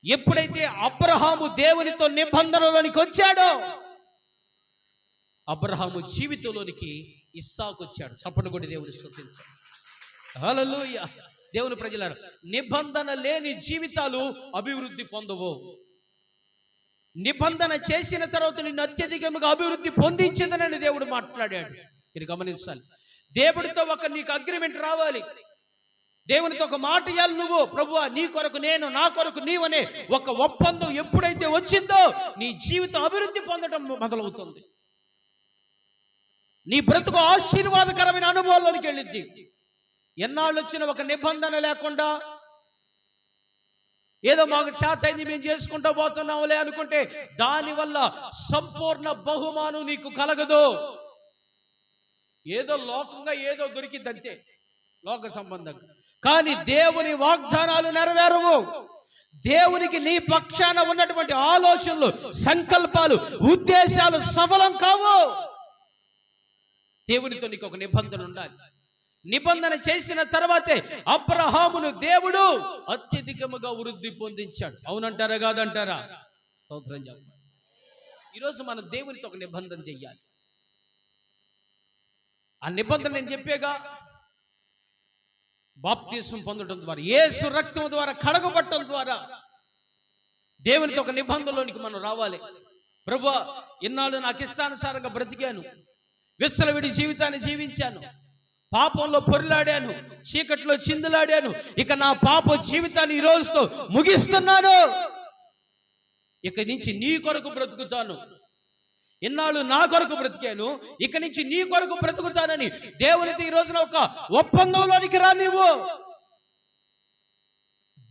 ఎప్పుడైతే అబ్రహాము దేవునితో నిబంధనలోనికి వచ్చాడో అబ్రహాము జీవితంలోనికి ఇస్సాకు వచ్చాడు. చప్పట్లు కొట్టి దేవుని స్తుతించండి. హల్లెలూయా. దేవుని ప్రజలారా, నిబంధన లేని జీవితాలు అభివృద్ధి పొందవు. నిబంధన చేసిన తర్వాత నిన్ను అత్యధికంగా అభివృద్ధి పొందించేదనని దేవుడు మాట్లాడాడు. మీరు గమనించాలి. దేవుడితో నీకు అగ్రిమెంట్ రావాలి. దేవునితో ఒక మాట ఇవ్వాలి. నువ్వు ప్రభువా, నీ కొరకు నేను, నా కొరకు నీవనే ఒక ఒప్పందం ఎప్పుడైతే వచ్చిందో నీ జీవితం అభివృద్ధి పొందడం మొదలవుతుంది. నీ బ్రతుకు ఆశీర్వాదకరమైన అనుభవాల్లోనికి వెళ్ళిద్ది. ఎన్నాళ్ళు వచ్చిన ఒక నిబంధన లేకుండా ఏదో మాకు చేత అయింది మేము చేసుకుంటూ పోతున్నాంలే అనుకుంటే దానివల్ల సంపూర్ణ బహుమానం నీకు కలగదు. ఏదో లోకంగా ఏదో దొరికిద్దంతే, లోక సంబంధంగా. కానీ దేవుని వాగ్దానాలు నెరవేరవు. దేవునికి నీ పక్షాన ఉన్నటువంటి ఆలోచనలు, సంకల్పాలు, ఉద్దేశాలు సఫలం కావు. దేవునితో నీకు ఒక నిబంధన ఉండాలి. నిబంధన చేసిన తర్వాతే అబ్రహామును దేవుడు అత్యధికముగా వృద్ధి పొందించాడు. అవునంటారా కాదంటారా? స్తోత్రం చెప్పండి. ఈరోజు మనం దేవునితో ఒక నిబంధన చెయ్యాలి. ఆ నిబంధన నేను చెప్పేగా, బాప్తిసం పొందడం ద్వారా, యేసు రక్తం ద్వారా కడగబట్టడం ద్వారా దేవునితో ఒక నిబంధనలోనికి మనం రావాలి. ప్రభువా, ఇన్నాళ్ళు నాకు ఇష్టానుసారంగా బ్రతికాను, విచ్చలవిడి జీవితాన్ని జీవించాను, పాపంలో పొరిలాడాను, చీకట్లో చిందులాడాను. ఇక నా పాప జీవితాన్ని ఈ రోజుతో ముగిస్తున్నాను. ఇక నుంచి నీ కొరకు బ్రతుకుతాను. ఇన్నాళ్ళు నా కొరకు బ్రతికాను, ఇక నుంచి నీ కొరకు బ్రతుకుతానని దేవునితో ఈ రోజున ఒక ఒప్పందంలోనికి రా. నీవు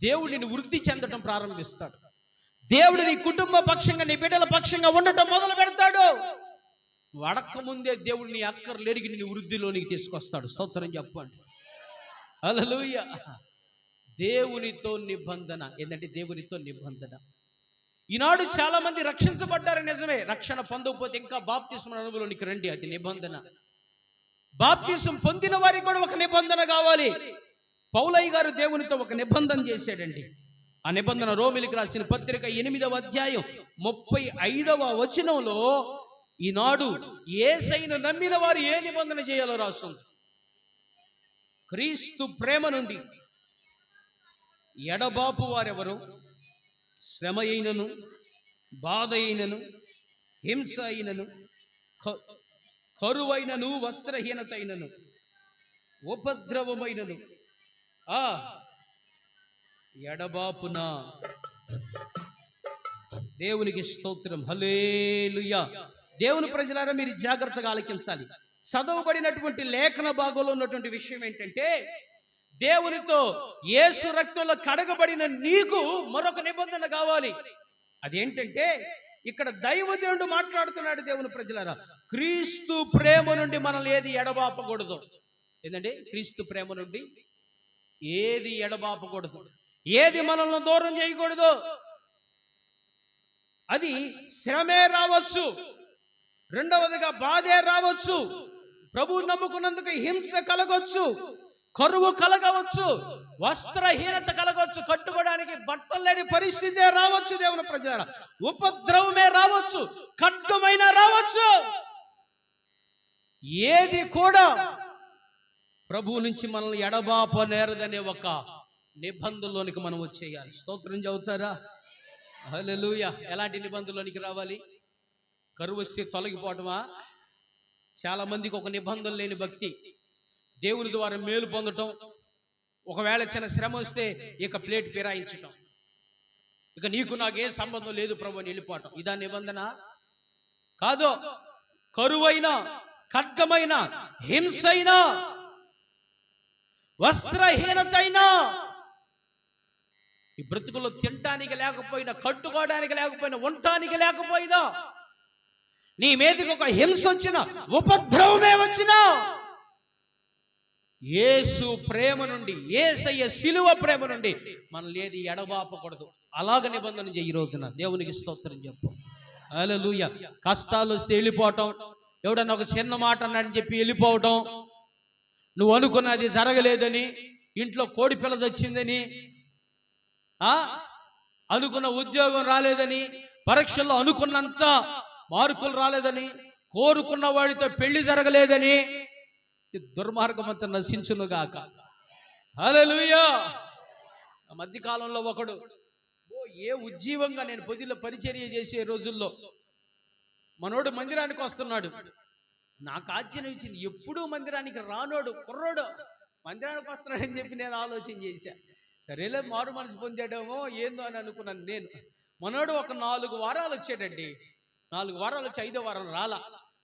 దేవుడు నిన్ను వృద్ధి చెందడం ప్రారంభిస్తాడు. దేవుడు నీ కుటుంబ పక్షంగా, నీ బిడ్డల పక్షంగా ఉండటం మొదలు పెడతాడు. వడక ముందే దేవుడు నీ అక్కర్లేడికి నీ వృద్ధిలోనికి తీసుకొస్తాడు. స్తోత్రం చెప్పండి. హల్లెలూయా. దేవునితో నిబంధన ఏంటంటే దేవునితో నిబంధన. ఈనాడు చాలా మంది రక్షించబడ్డారు, నిజమే. రక్షణ పొందకపోతే ఇంకా బాప్తిస్మ అనుభవంలోనికి రండి, అది నిబంధన. బాప్తిస్మ పొందిన వారికి కూడా ఒక నిబంధన కావాలి. పౌలయ్య గారు దేవునితో ఒక నిబంధన చేశాడండి. ఆ నిబంధన రోమిలికి రాసిన పత్రిక 8వ అధ్యాయం 35వ వచనంలో ఈనాడు యేసయ్యను నమ్మిన వారు ఏ నిబంధన చేయాలో రాస్తుంది. క్రీస్తు ప్రేమ నుండి ఎడబాపు వారెవరు, శ్రమ అయినను, బాధ అయినను, హింస అయినను, కరువైనను, వస్త్రహీనత అయినను, ఉపద్రవమైనను ఎడబాపున. దేవునికి స్తోత్రం. హల్లెలూయా. దేవుని ప్రజలారా, మీరు జాగ్రత్తగా ఆలకించాలి. చదవబడినటువంటి లేఖన భాగంలో ఉన్నటువంటి విషయం ఏంటంటే, దేవునితో యేసు రక్తంలో కడగబడిన నీకు మరొక నిబంధన కావాలి. అదేంటంటే, ఇక్కడ దైవజనుడు మాట్లాడుతున్నాడు. దేవుని ప్రజలారా, క్రీస్తు ప్రేమ నుండి మనల్ని ఏది ఎడబాపకూడదు. ఏంటంటే, క్రీస్తు ప్రేమ నుండి ఏది ఎడబాపకూడదు, ఏది మనల్ని దూరం చేయకూడదు. అది శ్రమే రావచ్చు, రెండవదిగా బాధే రావచ్చు, ప్రభువు నమ్ముకున్నందుకు హింస కలగవచ్చు, కరువు కలగవచ్చు, వస్త్రహీనత కలగవచ్చు, కట్టుకోవడానికి బట్టలు లేని పరిస్థితే రావచ్చు. దేవుని ప్రజలారా, ఉపద్రవమే రావచ్చు, ఖడ్గమైన రావచ్చు. ఏది కూడా ప్రభువు నుంచి మనల్ని ఎడబాప నేరదనే ఒక నిబంధనలోనికి మనం వచ్చేయాలి. స్తోత్రం చదువుతారా? హల్లెలూయా. ఎలాంటి నిబంధనలోనికి రావాలి? కరువు వస్తే తొలగిపోవటమా? చాలా మందికి ఒక నిబంధన లేని భక్తి. దేవుని ద్వారా మేలు పొందటం, ఒకవేళ చిన్న శ్రమ వస్తే ఇక ప్లేట్ ఫిరాయించటం, ఇక నీకు నాకే సంబంధం లేదు ప్రభు అని వెళ్ళిపోవటం. ఇదా నిబంధన? కాదు. కరువైనా, ఖడ్గమైన, హింసైనా, వస్త్రహీనత అయినా, ఈ బ్రతుకులో తినటానికి లేకపోయినా, కట్టుకోవడానికి లేకపోయినా, ఉండటానికి లేకపోయినా, నీ మీదకి ఒక హింస వచ్చినా, ఉపద్రవమే వచ్చినా, యేసు ప్రేమ నుండి, యేసయ్య శిలువ ప్రేమ నుండి మనల్ని ఏది ఎడబాపకూడదు. అలాగ నిబంధన చేయి. ఈ రోజున దేవునికి స్తోత్రం చెప్పు. హల్లెలూయా. కష్టాలు వస్తే వెళ్ళిపోవటం, ఎవడన్నా ఒక చిన్న మాట అన్నాడని చెప్పి వెళ్ళిపోవటం, నువ్వు అనుకున్నది జరగలేదని, ఇంట్లో కోడి పిల్ల వచ్చిందని, అనుకున్న ఉద్యోగం రాలేదని, పరీక్షల్లో అనుకున్నంత మార్కులు రాలేదని, కోరుకున్న వాడితో పెళ్లి జరగలేదని, దుర్మార్గం అంతా నశించునుగాక. హల్లెలూయా. మధ్యకాలంలో ఒకడు, ఏ ఉజ్జీవంగా నేను పొదిలో పరిచర్య చేసే రోజుల్లో మనోడు మందిరానికి వస్తున్నాడు. నాకు ఆశ్చర్యం ఇచ్చింది. ఎప్పుడూ మందిరానికి రానోడు కుర్రోడు మందిరానికి వస్తున్నాడని చెప్పి నేను ఆలోచన చేశా. సరేలే, మారు మనసు పొందాడేమో ఏందో అని అనుకున్నాను నేను. మనోడు ఒక 4 వారాలు వచ్చాడండి. 4 వారాలు వచ్చి 5వ వారం రాలా.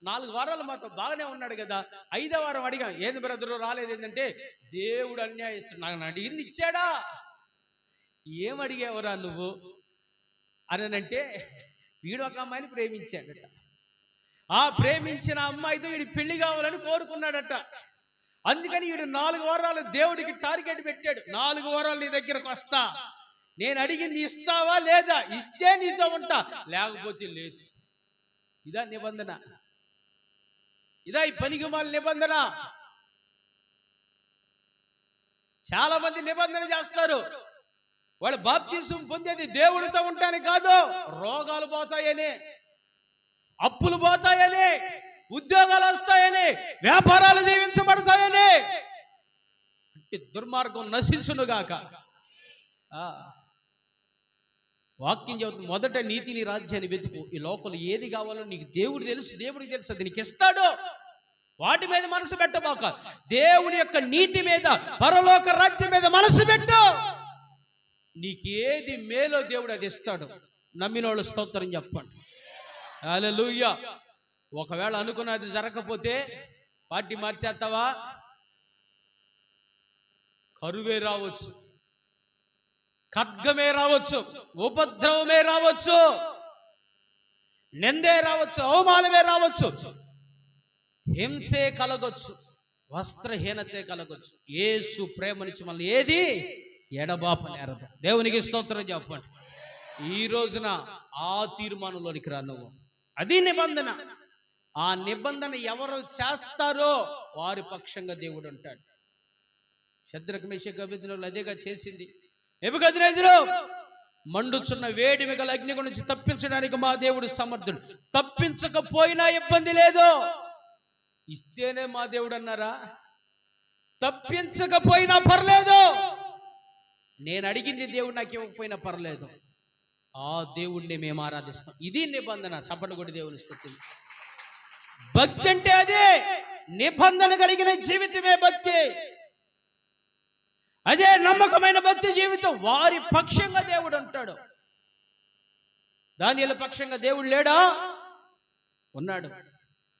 4 వారాలు మాతో బాగానే ఉన్నాడు కదా. 5వ వారం అడిగాం, ఏంది బ్రదరు రాలేదు? ఏంటంటే, దేవుడు అన్యాయిస్తాడు. నాకు అడిగింది ఇచ్చాడా? ఏం అడిగేవరా నువ్వు అని అంటే, వీడు ఒక అమ్మాయిని ప్రేమించాడట. ఆ ప్రేమించిన అమ్మాయితో వీడి పెళ్లి కావాలని కోరుకున్నాడట. అందుకని వీడు 4 వారాలు దేవుడికి టార్గెట్ పెట్టాడు. 4 వారాలు నీ దగ్గరకు వస్తా, నేను అడిగింది ఇస్తావా లేదా? ఇస్తే నీతో ఉంటా, లేకపోతే లేదు. ఇదా నిబంధన? ఇదా ఈ పనికిమాల నిబంధన? చాలా మంది నిబంధన చేస్తారు. వాళ్ళు బాప్తిసం పొందేది దేవుడితో ఉంటానికి కాదు, రోగాలు పోతాయని, అప్పులు పోతాయని, ఉద్యోగాలు వస్తాయని, వ్యాపారాలు దీవించబడతాయని. అంటే దుర్మార్గం నశించునుగాక. వాక్యం చెబుతుంది, మొదట నీతిని రాజ్యాన్ని వెతుకు, ఈ లోకంలో ఏది కావాలో నీకు దేవుడు తెలుసు, దేవుడికి తెలుసు, అది నీకు ఇస్తాడు. వాటి మీద మనసు పెట్టబాక, దేవుని యొక్క నీతి మీద, పరలోక రాజ్యం మీద మనసు పెట్టు. నీకేది మేలో దేవుడు అది ఇస్తాడు. నమ్మిన వాళ్ళు స్తోత్రం చెప్పండి. హల్లెలూయా. ఒకవేళ అనుకున్నది జరగకపోతే పార్టీ మార్చేస్తావా? కరువే రావచ్చు, ఖడ్గమే రావచ్చు, ఉపద్రవమే రావచ్చు, నిందే రావచ్చు, అవమానమే రావచ్చు, హింసే కలగొచ్చు, వస్త్రహీనతే కలగొచ్చు, యేసు ప్రేమ నుంచి మనల్ని ఏది ఎడబాప నేరదు. దేవునికి స్తోత్రం చెప్పండి. ఈ రోజున ఆ తీర్మానంలోనికి రా నువ్వు. అది నిబంధన. ఆ నిబంధన ఎవరు చేస్తారో వారి పక్షంగా దేవుడు ఉంటాడు. శద్రకు మేషకు అబేద్నెగోలు అదేగా చేసింది. నెబుకద్నెజరు, మండుచున్న వేడిమి గల అగ్ని నుంచి తప్పించడానికి మా దేవుడు సమర్థుడు. తప్పించకపోయినా ఇబ్బంది లేదు. ఇస్తేనే మా దేవుడు అన్నారా? తప్పించకపోయినా పర్లేదు, నేను అడిగింది దేవుడు నాకు ఇవ్వకపోయినా పర్లేదు, ఆ దేవుణ్ణి మేము ఆరాధిస్తాం. ఇది నిబంధన. చప్పటి కొట్టి దేవుని స్తుతించండి. భక్తి అంటే అదే. నిబంధన కలిగిన జీవితమే భక్తి. అదే నమ్మకమైన భక్తి జీవితం. వారి పక్షంగా దేవుడు అంటాడు. దానియేలు పక్షంగా దేవుడు లేడా? ఉన్నాడు.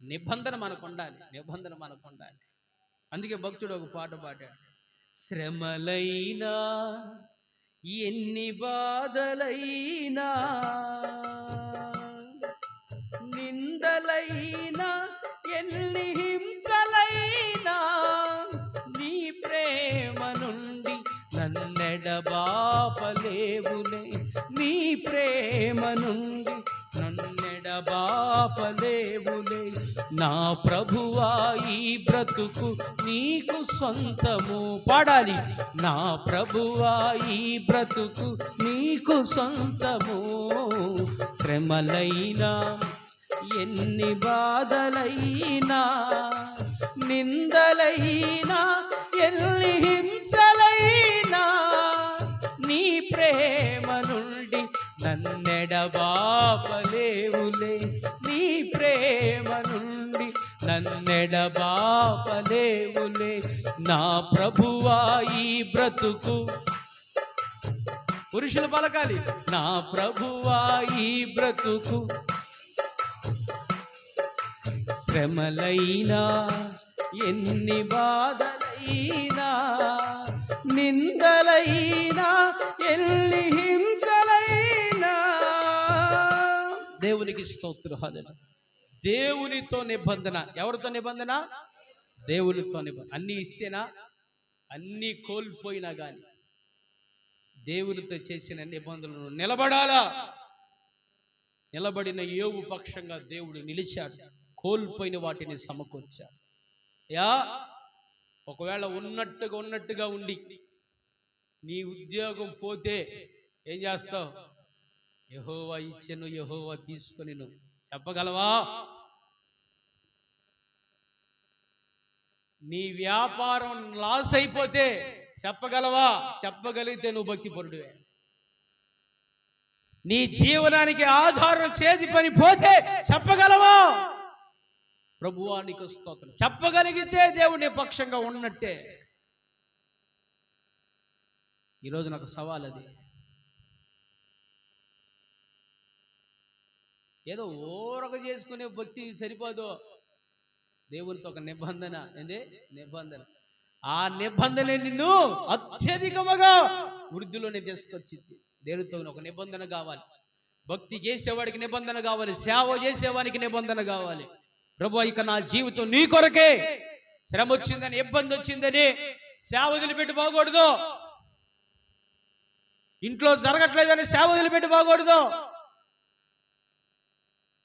నిబంధన మనకు ఉండాలి. నిబంధన మనకు ఉండాలి. అందుకే భక్తుడు ఒక పాట పాడాడు. శ్రమలైనా ఎన్ని బాధలైనా, నిందలైనా ఎన్ని హింసలైనా, నీ ప్రేమ నుండి నన్నెడబాపలేవులే, నీ ప్రేమ నుండి నన్నెడబాపలేవులే. నా ప్రభువా ఈ బ్రతుకు నీకు సొంతము. పాడాలి. నా ప్రభువా ఈ బ్రతుకు నీకు సొంతము. శ్రమలైనా ఎన్ని బాధలైనా, నిందలైనా ఎన్ని హింసలైనా, నీ ప్రేమ నుండి నన్నెడబాపలేవులే, నీ ప్రేమ నుండి నన్నెడబాపలేవులే. నా ప్రభువా ఈ బ్రతుకు, పురుషులు పలకాలి, నా ప్రభువా ఈ బ్రతుకు. శ్రమలైనా ఎన్ని బాధలైనా, నిందలైనా ఎన్ని హింసలైనా. దేవునికి స్తోత్రం. హల్లెలూయా. దేవునితో నిబంధన. ఎవరితో నిబంధన? దేవునితో నిబంధన. అన్నీ ఇస్తేనా? అన్నీ కోల్పోయినా కానీ దేవునితో చేసిన నిబంధనలు నిలబడాలా. నిలబడిన యోబు పక్షంగా దేవుడు నిలిచాడు. కోల్పోయిన వాటిని సమకూర్చాడు. ఒకవేళ ఉన్నట్టుగా ఉండి నీ ఉద్యోగం పోతే ఏం చేస్తావు? యెహోవా ఇచ్చెను, యెహోవా తీసుకొని నువ్వు చెప్పగలవా? నీ వ్యాపారం లాస్ అయిపోతే చెప్పగలవా? చెప్పగలిగితే నువ్వు భక్తిపరుడివే. నీ జీవనానికి ఆధారం చేసి పని పోతే చెప్పగలవా? ప్రభువా నీకు స్తోత్రం. చెప్పగలిగితే దేవుని పక్షంగా ఉన్నట్టే. ఈరోజు నాకు సవాల్ అది. ఏదో ఓరక చేసుకునే భక్తి సరిపోదు. దేవునితో ఒక నిబంధన. ఏంది నిబంధన? ఆ నిబంధన నిన్ను అత్యధికముగా వృద్ధిలోనే తీసుకొచ్చింది. దేవునితో ఒక నిబంధన కావాలి. భక్తి చేసేవాడికి నిబంధన కావాలి. సేవ చేసేవాడికి నిబంధన కావాలి. ప్రభువా ఇక నా జీవితం నీ కొరకే. శ్రమ వచ్చిందని, ఇబ్బంది వచ్చిందని సేవ వదిలిపెట్టి పోకూడదు. ఇంట్లో జరగట్లేదని సేవ వదిలిపెట్టి పోకూడదు.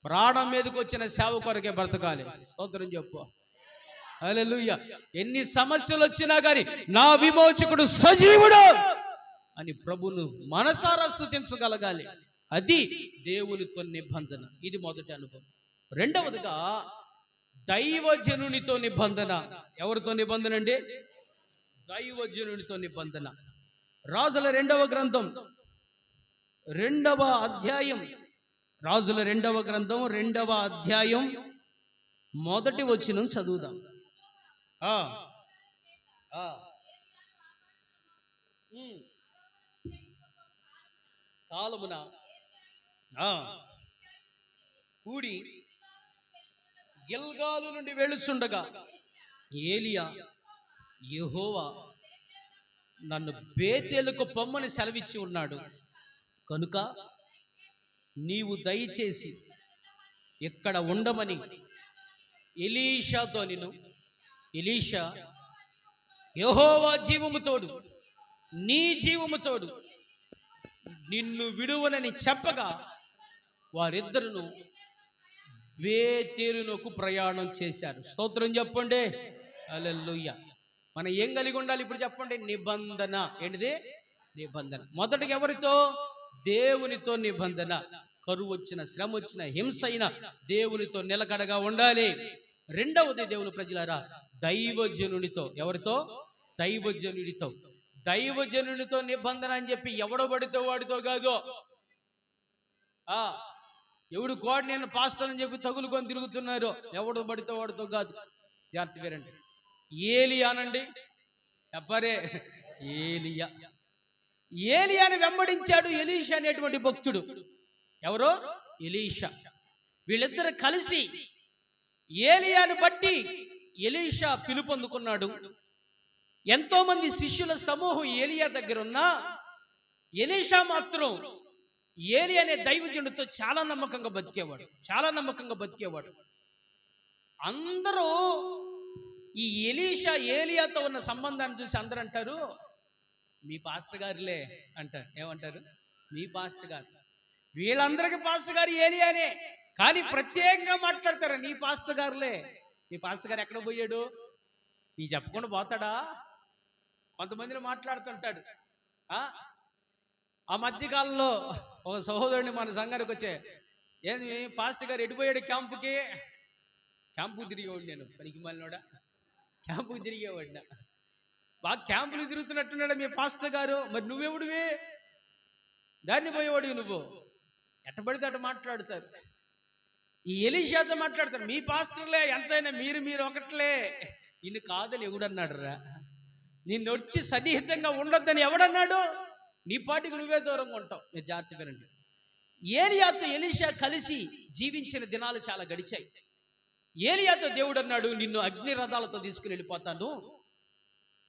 ప్రాణం మీదకి వచ్చిన సేవ కొరకే బ్రతకాలి. స్తోత్రం చెప్పు. హల్లెలూయా. ఎన్ని సమస్యలు వచ్చినా కానీ నా విమోచకుడు సజీవుడు అని ప్రభువును మనసారా స్తుతించగలగాలి. అది దేవునితో నిబంధన. ఇది మొదటి అనుభవం. రెండవదిగా దైవజనునితో నిబంధన. ఎవరితో నిబంధన అండి? దైవజనునితో నిబంధన. రాజుల 2వ గ్రంథం 2వ అధ్యాయం. రాజుల 2వ గ్రంథం 2వ అధ్యాయం 1వ వచనం చదువుదాం. కాలమున కూడి గిల్గాలు నుండి వెళ్ళుచుండగా ఏలియా, యెహోవా నన్ను బేతేలుకు పొమ్మని సెలవిచ్చి ఉన్నాడు కనుక నీవు దయచేసి ఇక్కడ ఉండమని ఎలీషాతో నేను, ఎలీషా యెహోవా జీవము తోడు, నీ జీవము తోడు, నిన్ను విడువనని చెప్పగా వారిద్దరును బేతేలునకు ప్రయాణం చేశారు. స్తోత్రం చెప్పండి. హల్లెలూయా. మనం ఏం కలిగి ఉండాలి ఇప్పుడు చెప్పండి? నిబంధన. ఏంటిది? నిబంధన. మొదటిగా ఎవరితో? దేవునితో నిబంధన. కరువు వచ్చిన, శ్రమ వచ్చిన, హింస అయిన దేవునితో నిలకడగా ఉండాలి. రెండవది దేవుని ప్రజలారా, దైవజనునితో. ఎవరితో? దైవజనుడితో. దైవజనునితో నిబంధన అని చెప్పి ఎవడో పడితే వాడితో కాదు. ఎవడు కోడి నేను పాస్టర్ అని చెప్పి తగులుకొని తిరుగుతున్నారు, ఎవడు పడితే వాడితో కాదు. జాగ్రత్త వేరండి. ఏలియానండి, చెప్పరే, ఏలియా. ఏలియాని వెంబడించాడు ఎలీషా అనేటువంటి భక్తుడు. ఎవరో? ఎలీషా. వీళ్ళిద్దరు కలిసి ఏలియాను బట్టి ఎలీషా పిలుపొందుకున్నాడు. ఎంతో మంది శిష్యుల సమూహం ఏలియా దగ్గర ఉన్నా ఎలీషా మాత్రం ఏలి అనే దైవజనుడితో చాలా నమ్మకంగా బతికేవాడు, చాలా నమ్మకంగా బతికేవాడు. అందరూ ఈ ఎలీషా ఏలియాతో ఉన్న సంబంధాన్ని చూసి అందరూ అంటారు, మీ పాస్టర్ గారులే అంటారు. ఏమంటారు? మీ పాస్టర్ గారు. వీళ్ళందరికీ పాస్టర్ గారు ఏలియానే, కానీ ప్రత్యేకంగా మాట్లాడతారు, నీ పాస్టర్ గారులే. నీ పాస్టర్ గారు ఎక్కడ పోయాడు? నీ చెప్పకుండా పోతాడా? కొంతమందిని మాట్లాడుతుంటాడు. ఆ మధ్యకాలంలో ఒక సహోదరుని మన సంఘానికి వచ్చే, ఏంది పాస్టర్ గారు ఎడిపోయాడు క్యాంపుకి? క్యాంపుకి తిరిగేవాడు నేను, పనికి మాలినోడా. క్యాంపుకి తిరిగేవాడిన. బాగా క్యాంపులు తిరుగుతున్నట్టున్నాడు మీ పాస్టర్ గారు. మరి నువ్వెవడివి? దాన్ని పోయేవాడివి నువ్వు. ఎట్టబడితే అటు మాట్లాడుతారు. ఈ ఎలీషాతో మాట్లాడతారు, మీ పాస్టర్లే, ఎంతైనా మీరు ఒకట్లే. నిన్ను కాదని ఎవడన్నాడు రా? నిన్ను వచ్చి సన్నిహితంగా ఉండొద్దని ఎవడన్నాడు? నీ పాటికి నువ్వే దూరంగా ఉంటావు. మీరు జాగ్రత్త వినండి. ఏలియాతో ఎలీషా కలిసి జీవించిన దినాలు చాలా గడిచాయి. ఏలియాతో దేవుడు అన్నాడు, నిన్ను అగ్ని రథాలతో తీసుకుని వెళ్ళిపోతాను,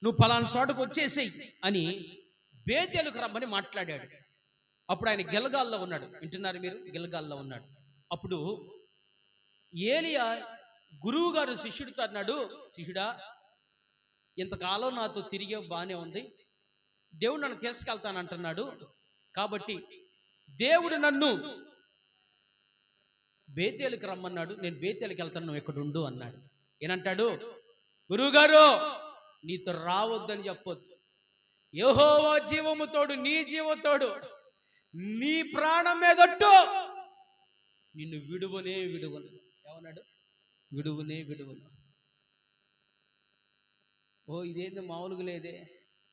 నువ్వు పలానా చోటకు వచ్చేసేయి అని బేతేలుకు రమ్మని మాట్లాడాడు. అప్పుడు ఆయన గిల్గాల్లో ఉన్నాడు. వింటున్నారు మీరు? గిల్గాల్లో ఉన్నాడు. అప్పుడు ఏలియా గురువు గారు శిష్యుడితో అన్నాడు, శిష్యుడా, ఇంతకాలం నాతో తిరిగే బాగానే ఉంది, దేవుడు నన్ను తీసుకెళ్తానంటున్నాడు, కాబట్టి దేవుడు నన్ను బేతేలుకి రమ్మన్నాడు, నేను బేతేలుకి వెళ్తాను, నువ్వు ఇక్కడ ఉండు అన్నాడు. ఏనంటాడు? గురువుగారు, నీతో రావద్దని చెప్పొద్దు, యెహోవా జీవము తోడు, నీ జీవతోడు, నీ ప్రాణం మీదొట్టు, నిన్ను విడువనే విడువను. ఏమన్నాడు? విడువనే విడువను. ఇదేంది మామూలుగా లేదే,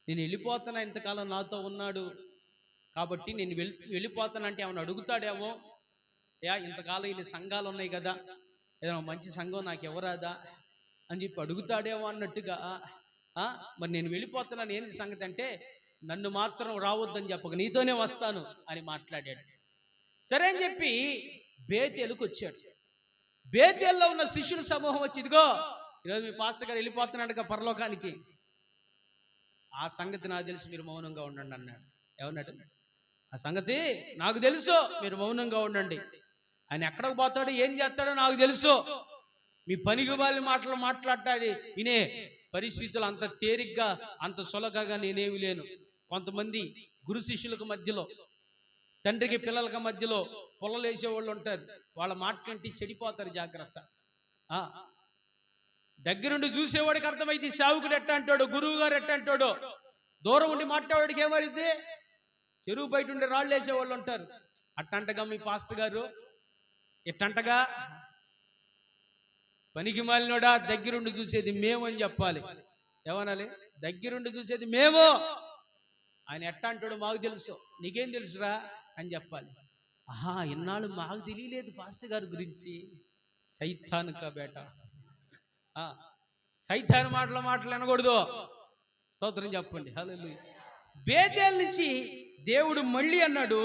నేను వెళ్ళిపోతానా, ఇంతకాలం నాతో ఉన్నాడు కాబట్టి నేను వెళ్ళిపోతానంటే ఏమన్నా అడుగుతాడేమో, ఇంతకాలం ఇన్ని సంఘాలు ఉన్నాయి కదా, ఏదైనా మంచి సంఘం నాకు ఎవరాదా అని చెప్పి అడుగుతాడేమో అన్నట్టుగా, మరి నేను వెళ్ళిపోతున్నాను ఏంది సంగతి అంటే, నన్ను మాత్రం రావద్దని చెప్పక నీతోనే వస్తాను అని మాట్లాడాడు. సరే అని చెప్పి బేతేలుకు వచ్చాడు. బేతేల్లో ఉన్న శిష్యుల సమూహం వచ్చి, ఇదిగో ఈరోజు మీ పాస్టర్ గారు వెళ్ళిపోతున్నాడుగా పరలోకానికి, ఆ సంగతి నాకు తెలిసి మీరు మౌనంగా ఉండండి అన్నాడు. ఏమన్నాడు? ఆ సంగతి నాకు తెలుసు, మీరు మౌనంగా ఉండండి. ఆయన ఎక్కడికి పోతాడో ఏం చేస్తాడో నాకు తెలుసు. మీ పనికి వాళ్ళ మాటలు మాట్లాడాలి వినే పరిస్థితులు అంత తేలిగ్గా, అంత సులభంగా నేనేమి లేను. కొంతమంది గురు శిష్యులకు మధ్యలో, తండ్రికి పిల్లలకి మధ్యలో పొలలేసే వాళ్ళు ఉంటారు. వాళ్ళ మాటలంటే చెడిపోతారు. జాగ్రత్త. దగ్గరుండి చూసేవాడికి అర్థమైంది సేవకుడు ఎట్ట అంటాడు, గురువు గారు ఎట్ట అంటాడో. దూరం ఉండి మాట్లాడేవాడికి ఏమైంది? చెరువు బయట ఉండి రాళ్ళు వేసేవాళ్ళు ఉంటారు. అట్టంటగా మీ పాస్టర్ గారు, ఎట్టంటగా పనికి మాలినోడా, దగ్గరుండి చూసేది మేము అని చెప్పాలి. ఏమనాలి? దగ్గరుండి చూసేది మేము. ఆయన ఎట్ట అంటాడు మాకు తెలుసు, నీకేం తెలుసురా అని చెప్పాలి. ఇన్నాళ్ళు మాకు తెలియలేదు పాస్టర్ గారి గురించి. సైతాను కాబేట, సైతాను మాటలు అనకూడదు. స్తోత్రం చెప్పండి. హల్లెలూయా. బేతేలు నుంచి దేవుడు మళ్ళీ అన్నాడు,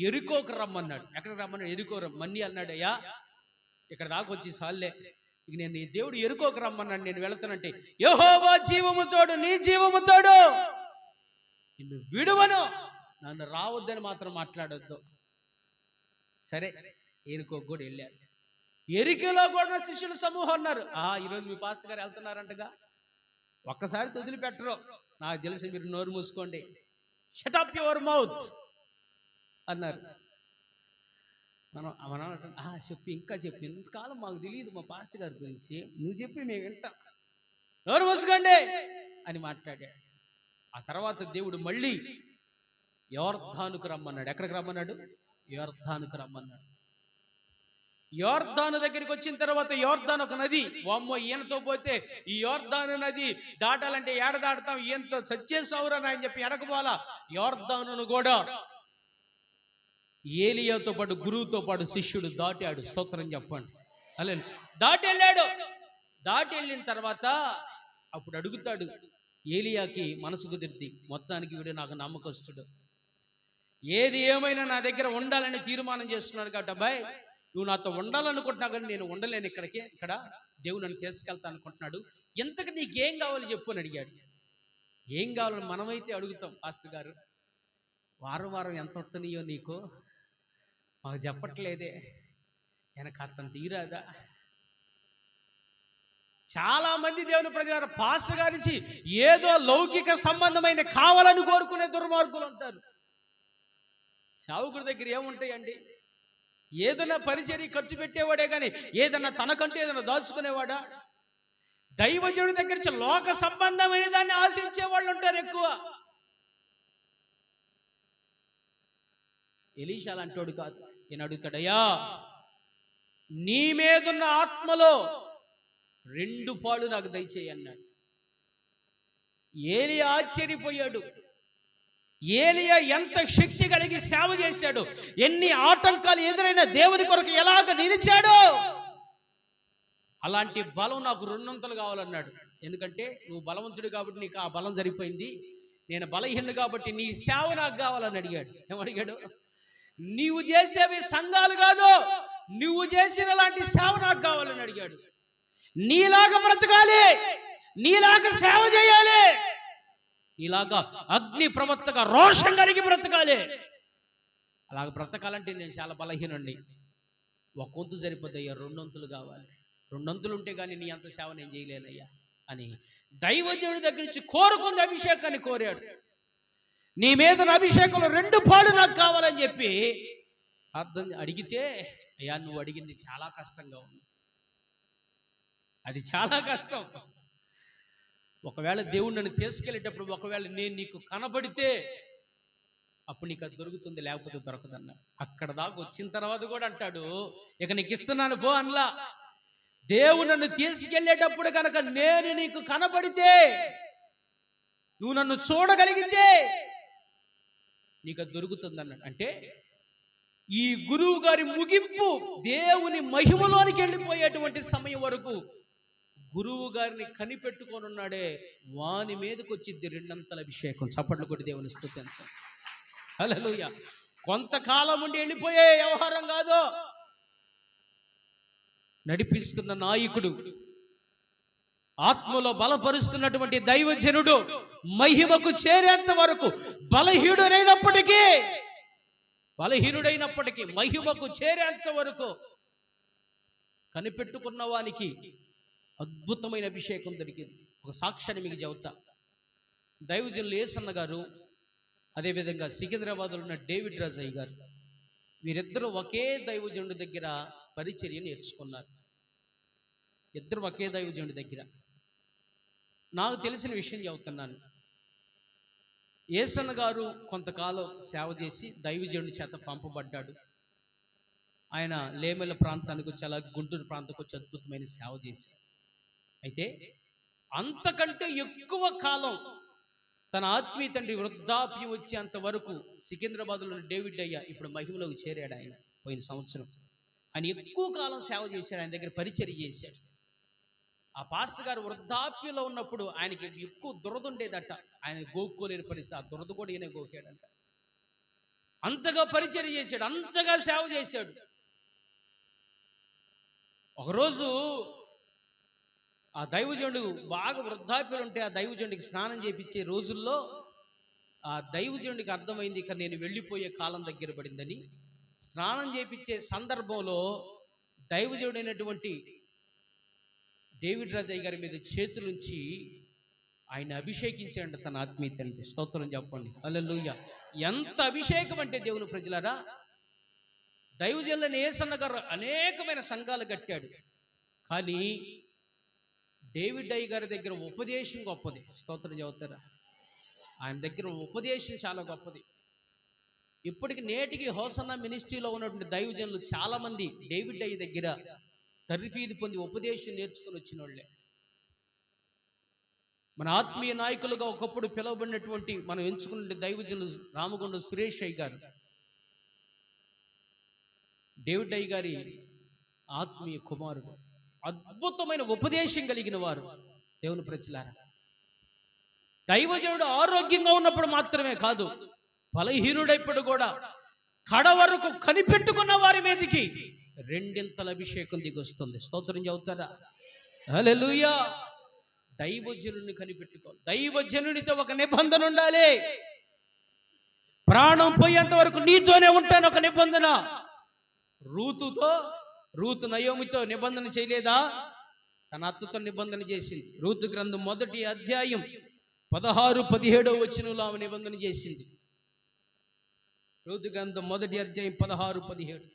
ఎరికోకు రమ్మన్నాడు. ఎక్కడికి రమ్మన్నాడు? ఎరికో మన్ని అన్నాడు. అయ్యా, ఇక్కడ దాకా వచ్చి సాల్లే, ఇక నేను దేవుడు ఎరుకోకు రమ్మన్నాడు, నేను వెళతానంటే, యెహోవా జీవముతోడు, నీ జీవముతోడు, నిన్ను విడువను, నన్ను రావద్దని మాత్రం మాట్లాడొద్దు. సరే, ఎరుకోకు కూడా వెళ్ళాడు. ఎరికలో కూడా శిష్యుల సమూహం అన్నారు. ఈరోజు మీ పాస్టర్ గారు వెళ్తున్నారంటగా, ఒక్కసారి వదిలిపెట్టరు. నాకు తెలిసి మీరు నోరు మూసుకోండి, షట్ అప్ యువర్ మౌత్ అన్నారు. మనం మనం చెప్పి ఇంకా చెప్పి, ఇంతకాలం మాకు తెలియదు మా పాస్టర్ గారి గురించి, నువ్వు చెప్పి మేము వింటాం, నోరు మూసుకోండి అని మాట్లాడాడు. ఆ తర్వాత దేవుడు మళ్ళీ యోర్దానుకు రమ్మన్నాడు. ఎక్కడికి రమ్మన్నాడు? యోర్దానుకు రమ్మన్నాడు. యోర్దాను దగ్గరికి వచ్చిన తర్వాత, యోర్దాను ఒక నది. వామ్మో, ఈయనతో పోతే ఈ యోర్దాను నది దాటాలంటే ఏడ దాటుతాం, ఈయనతో సచ్చేసావురని ఆయన చెప్పి ఎడకపోవాలా. యోర్దానును కూడా ఏలియాతో పాటు, గురువుతో పాటు శిష్యుడు దాటాడు. స్తోత్రం చెప్పండి. అలా దాటి వెళ్ళాడు. దాటి వెళ్ళిన తర్వాత అప్పుడు అడుగుతాడు, ఏలియాకి మనసు కుదిరితే, మొత్తానికి వీడు నాకు నమ్మకస్తుడు, ఏది ఏమైనా నా దగ్గర ఉండాలని తీర్మానం చేస్తున్నాడు కాబట్టి, అబ్బాయి నువ్వు నాతో ఉండాలనుకుంటున్నా కానీ నేను ఉండలేను, ఇక్కడ దేవుడు నన్ను తీసుకెళ్తా అనుకుంటున్నాడు, ఎంతకు నీకేం కావాలి చెప్పు అని అడిగాడు. ఏం కావాలని మనమైతే అడుగుతాం, పాస్టర్ గారు వారం వారం ఎంత వస్తున్నాయో నీకు మాకు చెప్పట్లేదే, వెనక అర్థం తీరాదా? చాలా మంది దేవుని ప్రజలు పాస్టర్ గారి నుంచి ఏదో లౌకిక సంబంధమైన కావాలని కోరుకునే దుర్మార్గులు ఉంటారు. సేవకుడి దగ్గర ఏముంటాయండి? ఏదైనా పరిచర్య ఖర్చు పెట్టేవాడే కానీ ఏదన్నా తనకంటూ ఏదైనా దాచుకునేవాడా? దైవజనుడి దగ్గర నుంచి లోక సంబంధమైన దాన్ని ఆశించే వాళ్ళు ఉంటారు ఎక్కువ. ఎలీషా అలాంటోడు కాదు. నేను అడుగుతాడయ్యా, నీ మీదున్న ఆత్మలో 2 పాలు నాకు దయచేయి అన్నాడు. ఏలియా ఆశ్చర్యపోయాడు. ఏలియా ఎంత శక్తి కలిగి సేవ చేశాడు, ఎన్ని ఆటంకాలు ఎదురైన దేవుని కొరకు ఎలాగ నిలిచాడో, అలాంటి బలం నాకు 2 కావాలన్నాడు. ఎందుకంటే నువ్వు బలవంతుడు కాబట్టి నీకు ఆ బలం సరిపోయింది, నేను బలహీనుడు కాబట్టి నీ సేవ నాకు కావాలని అడిగాడు. ఏమడిగాడు? నీవు చేసేవి సంఘాలు కాదు, నువ్వు చేసిన లాంటి సేవ నాకు కావాలని అడిగాడు. నీలాగా బ్రతకాలి, నీలాగా సేవ చేయాలి, నీలాగా అగ్ని ప్రవక్తగా రోషం కలిగి బ్రతకాలి. అలాగ బ్రతకాలంటే నేను చాలా బలహీనండి, 1 వంతు సరిపోద్దయ్యా, 2 వంతులు కావాలి, 2 వంతులు ఉంటే కానీ నీ అంత సేవ నేను చేయలేనయ్యా అని దైవజనుడి దగ్గర నుంచి కోరుకుంది అభిషేకాన్ని కోరాడు. నీ మీద అభిషేకంలో 2 పాలు నాకు కావాలని చెప్పి అర్థం అడిగితే, అయ్యా నువ్వు అడిగింది చాలా కష్టంగా ఉంది, అది చాలా కష్టం. ఒకవేళ దేవుడు నన్ను తీసుకెళ్ళేటప్పుడు ఒకవేళ నేను నీకు కనబడితే అప్పుడు నీకు అది దొరుకుతుంది, లేకపోతే దొరకదన్నా. అక్కడ దాకా వచ్చిన తర్వాత కూడా అంటాడు, ఇక నీకు ఇస్తున్నాను పో అన్లా. దేవుడు నన్ను తీసుకెళ్ళేటప్పుడు కనుక నేను నీకు కనబడితే, నువ్వు నన్ను చూడగలిగితే నీకు అది దొరుకుతుంది అన్నాడు. అంటే ఈ గురువు గారి ముగింపు దేవుని మహిమలోనికి వెళ్ళిపోయేటువంటి సమయం వరకు గురువు గారిని కనిపెట్టుకొని ఉన్నాడే, వాని మీదకి వచ్చింది 2 అభిషేకం. చప్పట్లు కొట్టి దేవుని స్తుతించండి. హల్లెలూయా. కొంతకాలం ఉండి వెళ్ళిపోయే వ్యవహారం కాదు, నడిపిస్తున్న నాయకుడు, ఆత్మలో బలపరుస్తున్నటువంటి దైవజనుడు మహిమకు చేరేంత వరకు బలహీనుడైనప్పటికీ మహిమకు చేరేంత వరకు కనిపెట్టుకున్న వానికి అద్భుతమైన అభిషేకం దొరికింది. ఒక సాక్ష్యాన్ని మీకు చెబుతా. దైవజనులు ఏసన్న గారు, అదేవిధంగా సికింద్రాబాద్లో ఉన్న డేవిడ్ రాజయ్య గారు, వీరిద్దరూ ఒకే దైవజనుడి దగ్గర పరిచర్య నేర్చుకున్నారు. ఇద్దరు ఒకే దైవజనుడి దగ్గర. నాకు తెలిసిన విషయం చెబుతున్నాను. ఏసన్న గారు కొంతకాలం సేవ చేసి దైవజనుడి చేత పంపబడ్డాడు. ఆయన లేమెల ప్రాంతానికి వచ్చి, అలా గుంటూరు ప్రాంతానికి వచ్చి అద్భుతమైన సేవ చేశాడు. అయితే అంతకంటే ఎక్కువ కాలం తన ఆత్మీయ తండ్రి వృద్ధాప్యం వచ్చేంత వరకు సికింద్రాబాద్లో డేవిడ్ అయ్య ఇప్పుడు మహిమలోకి చేరాడు. ఆయన పోయిన సంవత్సరం ఆయన ఎక్కువ కాలం సేవ చేశాడు, ఆయన దగ్గర పరిచర్య చేశాడు. ఆ పాస్టర్ గారు వృద్ధాప్యంలో ఉన్నప్పుడు ఆయనకి ఎక్కువ దురద ఉండేదట, ఆయన గోక్కోలేని పరిస్థితి, ఆ దురద కూడా ఈయన గోకాడంట. అంతగా పరిచర్య చేశాడు, అంతగా సేవ చేశాడు. ఒకరోజు ఆ దైవజనుడు బాగా వృద్ధాప్యులు ఉంటే ఆ దైవజనుడికి స్నానం చేయించే రోజుల్లో ఆ దైవజనుడికి అర్థమైంది, ఇక నేను వెళ్ళిపోయే కాలం దగ్గర పడిందని. స్నానం చేయించే సందర్భంలో దైవజనుడైనటువంటి డేవిడ్ రాజయ్య గారి మీద చేతులుంచి ఆయన అభిషేకించండి తన ఆత్మీయ తండ్రి. స్తోత్రం చెప్పండి. హల్లెలూయా. ఎంత అభిషేకం అంటే దేవుని ప్రజలారా, దైవజనులను యేసన్న గారు అనేకమైన సంఘాలు కట్టాడు. కానీ డేవిడ్ అయ్య గారి దగ్గర ఉపదేశం గొప్పది. స్తోత్రం చెబుతారా? ఆయన దగ్గర ఉపదేశం చాలా గొప్పది. ఇప్పటికి నేటికి హోసన్నా మినిస్ట్రీలో ఉన్నటువంటి దైవజనులు చాలామంది డేవిడ్ అయ్య దగ్గర తర్ఫీదు పొంది ఉపదేశం నేర్చుకుని వచ్చిన వాళ్ళే. మన ఆత్మీయ నాయకులుగా ఒకప్పుడు పిలువబడినటువంటి మనం ఎంచుకున్న దైవజనులు రామగుండ సురేష్ అయ్య గారు డేవిడ్ అయ్య గారి ఆత్మీయ కుమారుడు. అద్భుతమైన ఉపదేశం కలిగిన వారు. దేవుని ప్రజలారా, దైవజనుడు ఆరోగ్యంగా ఉన్నప్పుడు మాత్రమే కాదు, బలహీనుడైప్పుడు కూడా కడ వరకు కనిపెట్టుకున్న వారి మీదకి రెండింతల అభిషేకం దిగొస్తుంది. స్తోత్రం చెబుతారా? హల్లెలూయా. దైవజనుడిని కనిపెట్టుకోవాలి. దైవజనుడితో ఒక నిబంధన ఉండాలి. ప్రాణం పోయేంత వరకు నీతోనే ఉంటాను ఒక నిబంధన. రూతు నయోమితో నిబంధన చేయలేదా? తన అత్తతో నిబంధన చేసింది. రూతు గ్రంథం 1వ అధ్యాయం 16-17 వచనంలో ఆమె నిబంధన చేసింది. రూతు గ్రంథం 1వ అధ్యాయం 16-17.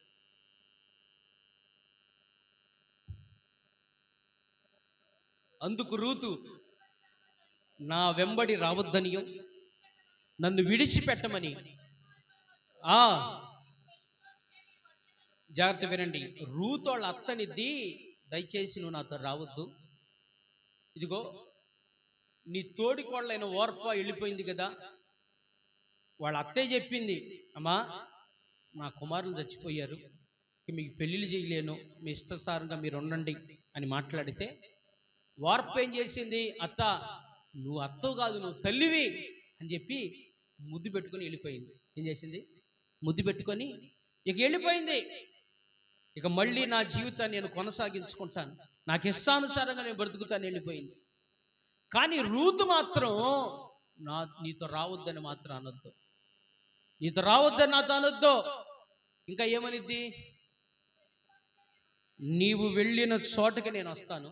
అందుకు రూతు, నా వెంబడి రావద్దనియో నన్ను విడిచిపెట్టమని. జాగ్రత్త వినండి. రూతు వాళ్ళ అత్తనిద్ది, దయచేసి నువ్వు నాతో రావద్దు. ఇదిగో నీ తోడి కోళ్ళైన ఓర్ప వెళ్ళిపోయింది కదా. వాళ్ళ అత్తయ్య చెప్పింది, అమ్మా నా కుమారులు చచ్చిపోయారు, మీకు పెళ్ళిళ్ళు చేయలేను, మీ ఇష్టానుసారంగా మీరు ఉండండి అని మాట్లాడితే, వార్పు ఏం చేసింది? అత్త, నువ్వు అత్తవు కాదు, నువ్వు తల్లివి అని చెప్పి ముద్దు పెట్టుకొని వెళ్ళిపోయింది. ఏం చేసింది? ముద్దు పెట్టుకొని ఇక వెళ్ళిపోయింది. ఇక మళ్ళీ నా జీవితాన్ని నేను కొనసాగించుకుంటాను, నాకు ఇష్టానుసారంగా నేను బ్రతుకుతాను వెళ్ళిపోయింది. కానీ రూతు మాత్రం నీతో రావద్దని మాత్రం అనొద్దు, నీతో రావద్దని నాతో అనొద్దు. ఇంకా ఏమనిద్ది? నీవు వెళ్ళిన చోటకి నేను వస్తాను,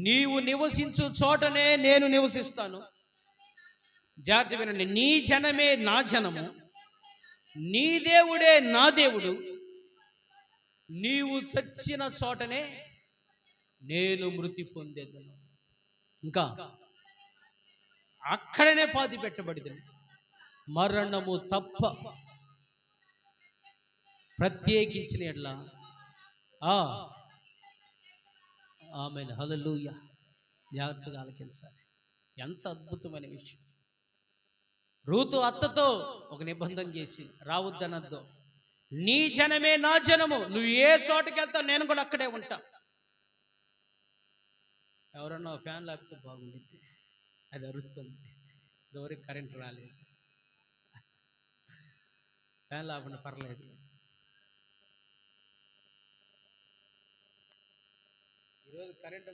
నీవు నివసించు చోటనే నేను నివసిస్తాను. జాగ్రత్త వినండి. నీ జనమే నా జనము, నీ దేవుడే నా దేవుడు, నీవు చచ్చిన చోటనే నేను మృతి పొందేదను. ఇంకా అక్కడనే పాతి పెట్టబడిది, మరణము తప్ప ప్రత్యేకించిన ఎడ్లా. ఆమేన్. హల్లెలూయా. జాగ్రత్తగా ఆలకించాలి. ఎంత అద్భుతమైన విషయం. రూతు అత్తతో ఒక నిబంధన చేసి రావద్దనద్దు. నీ జనమే నా జనము, నువ్వు ఏ చోటుకి వెళ్తావు నేను కూడా అక్కడే ఉంటా. ఎవరన్నా ఫ్యాన్ లేకపోతే బాగుండిద్ది, అది అరుస్తుంది. ఎవరికి కరెంట్ రాలేదు, ఫ్యాన్ లేకుండా పర్లేదు. ఈరోజు కరెంట్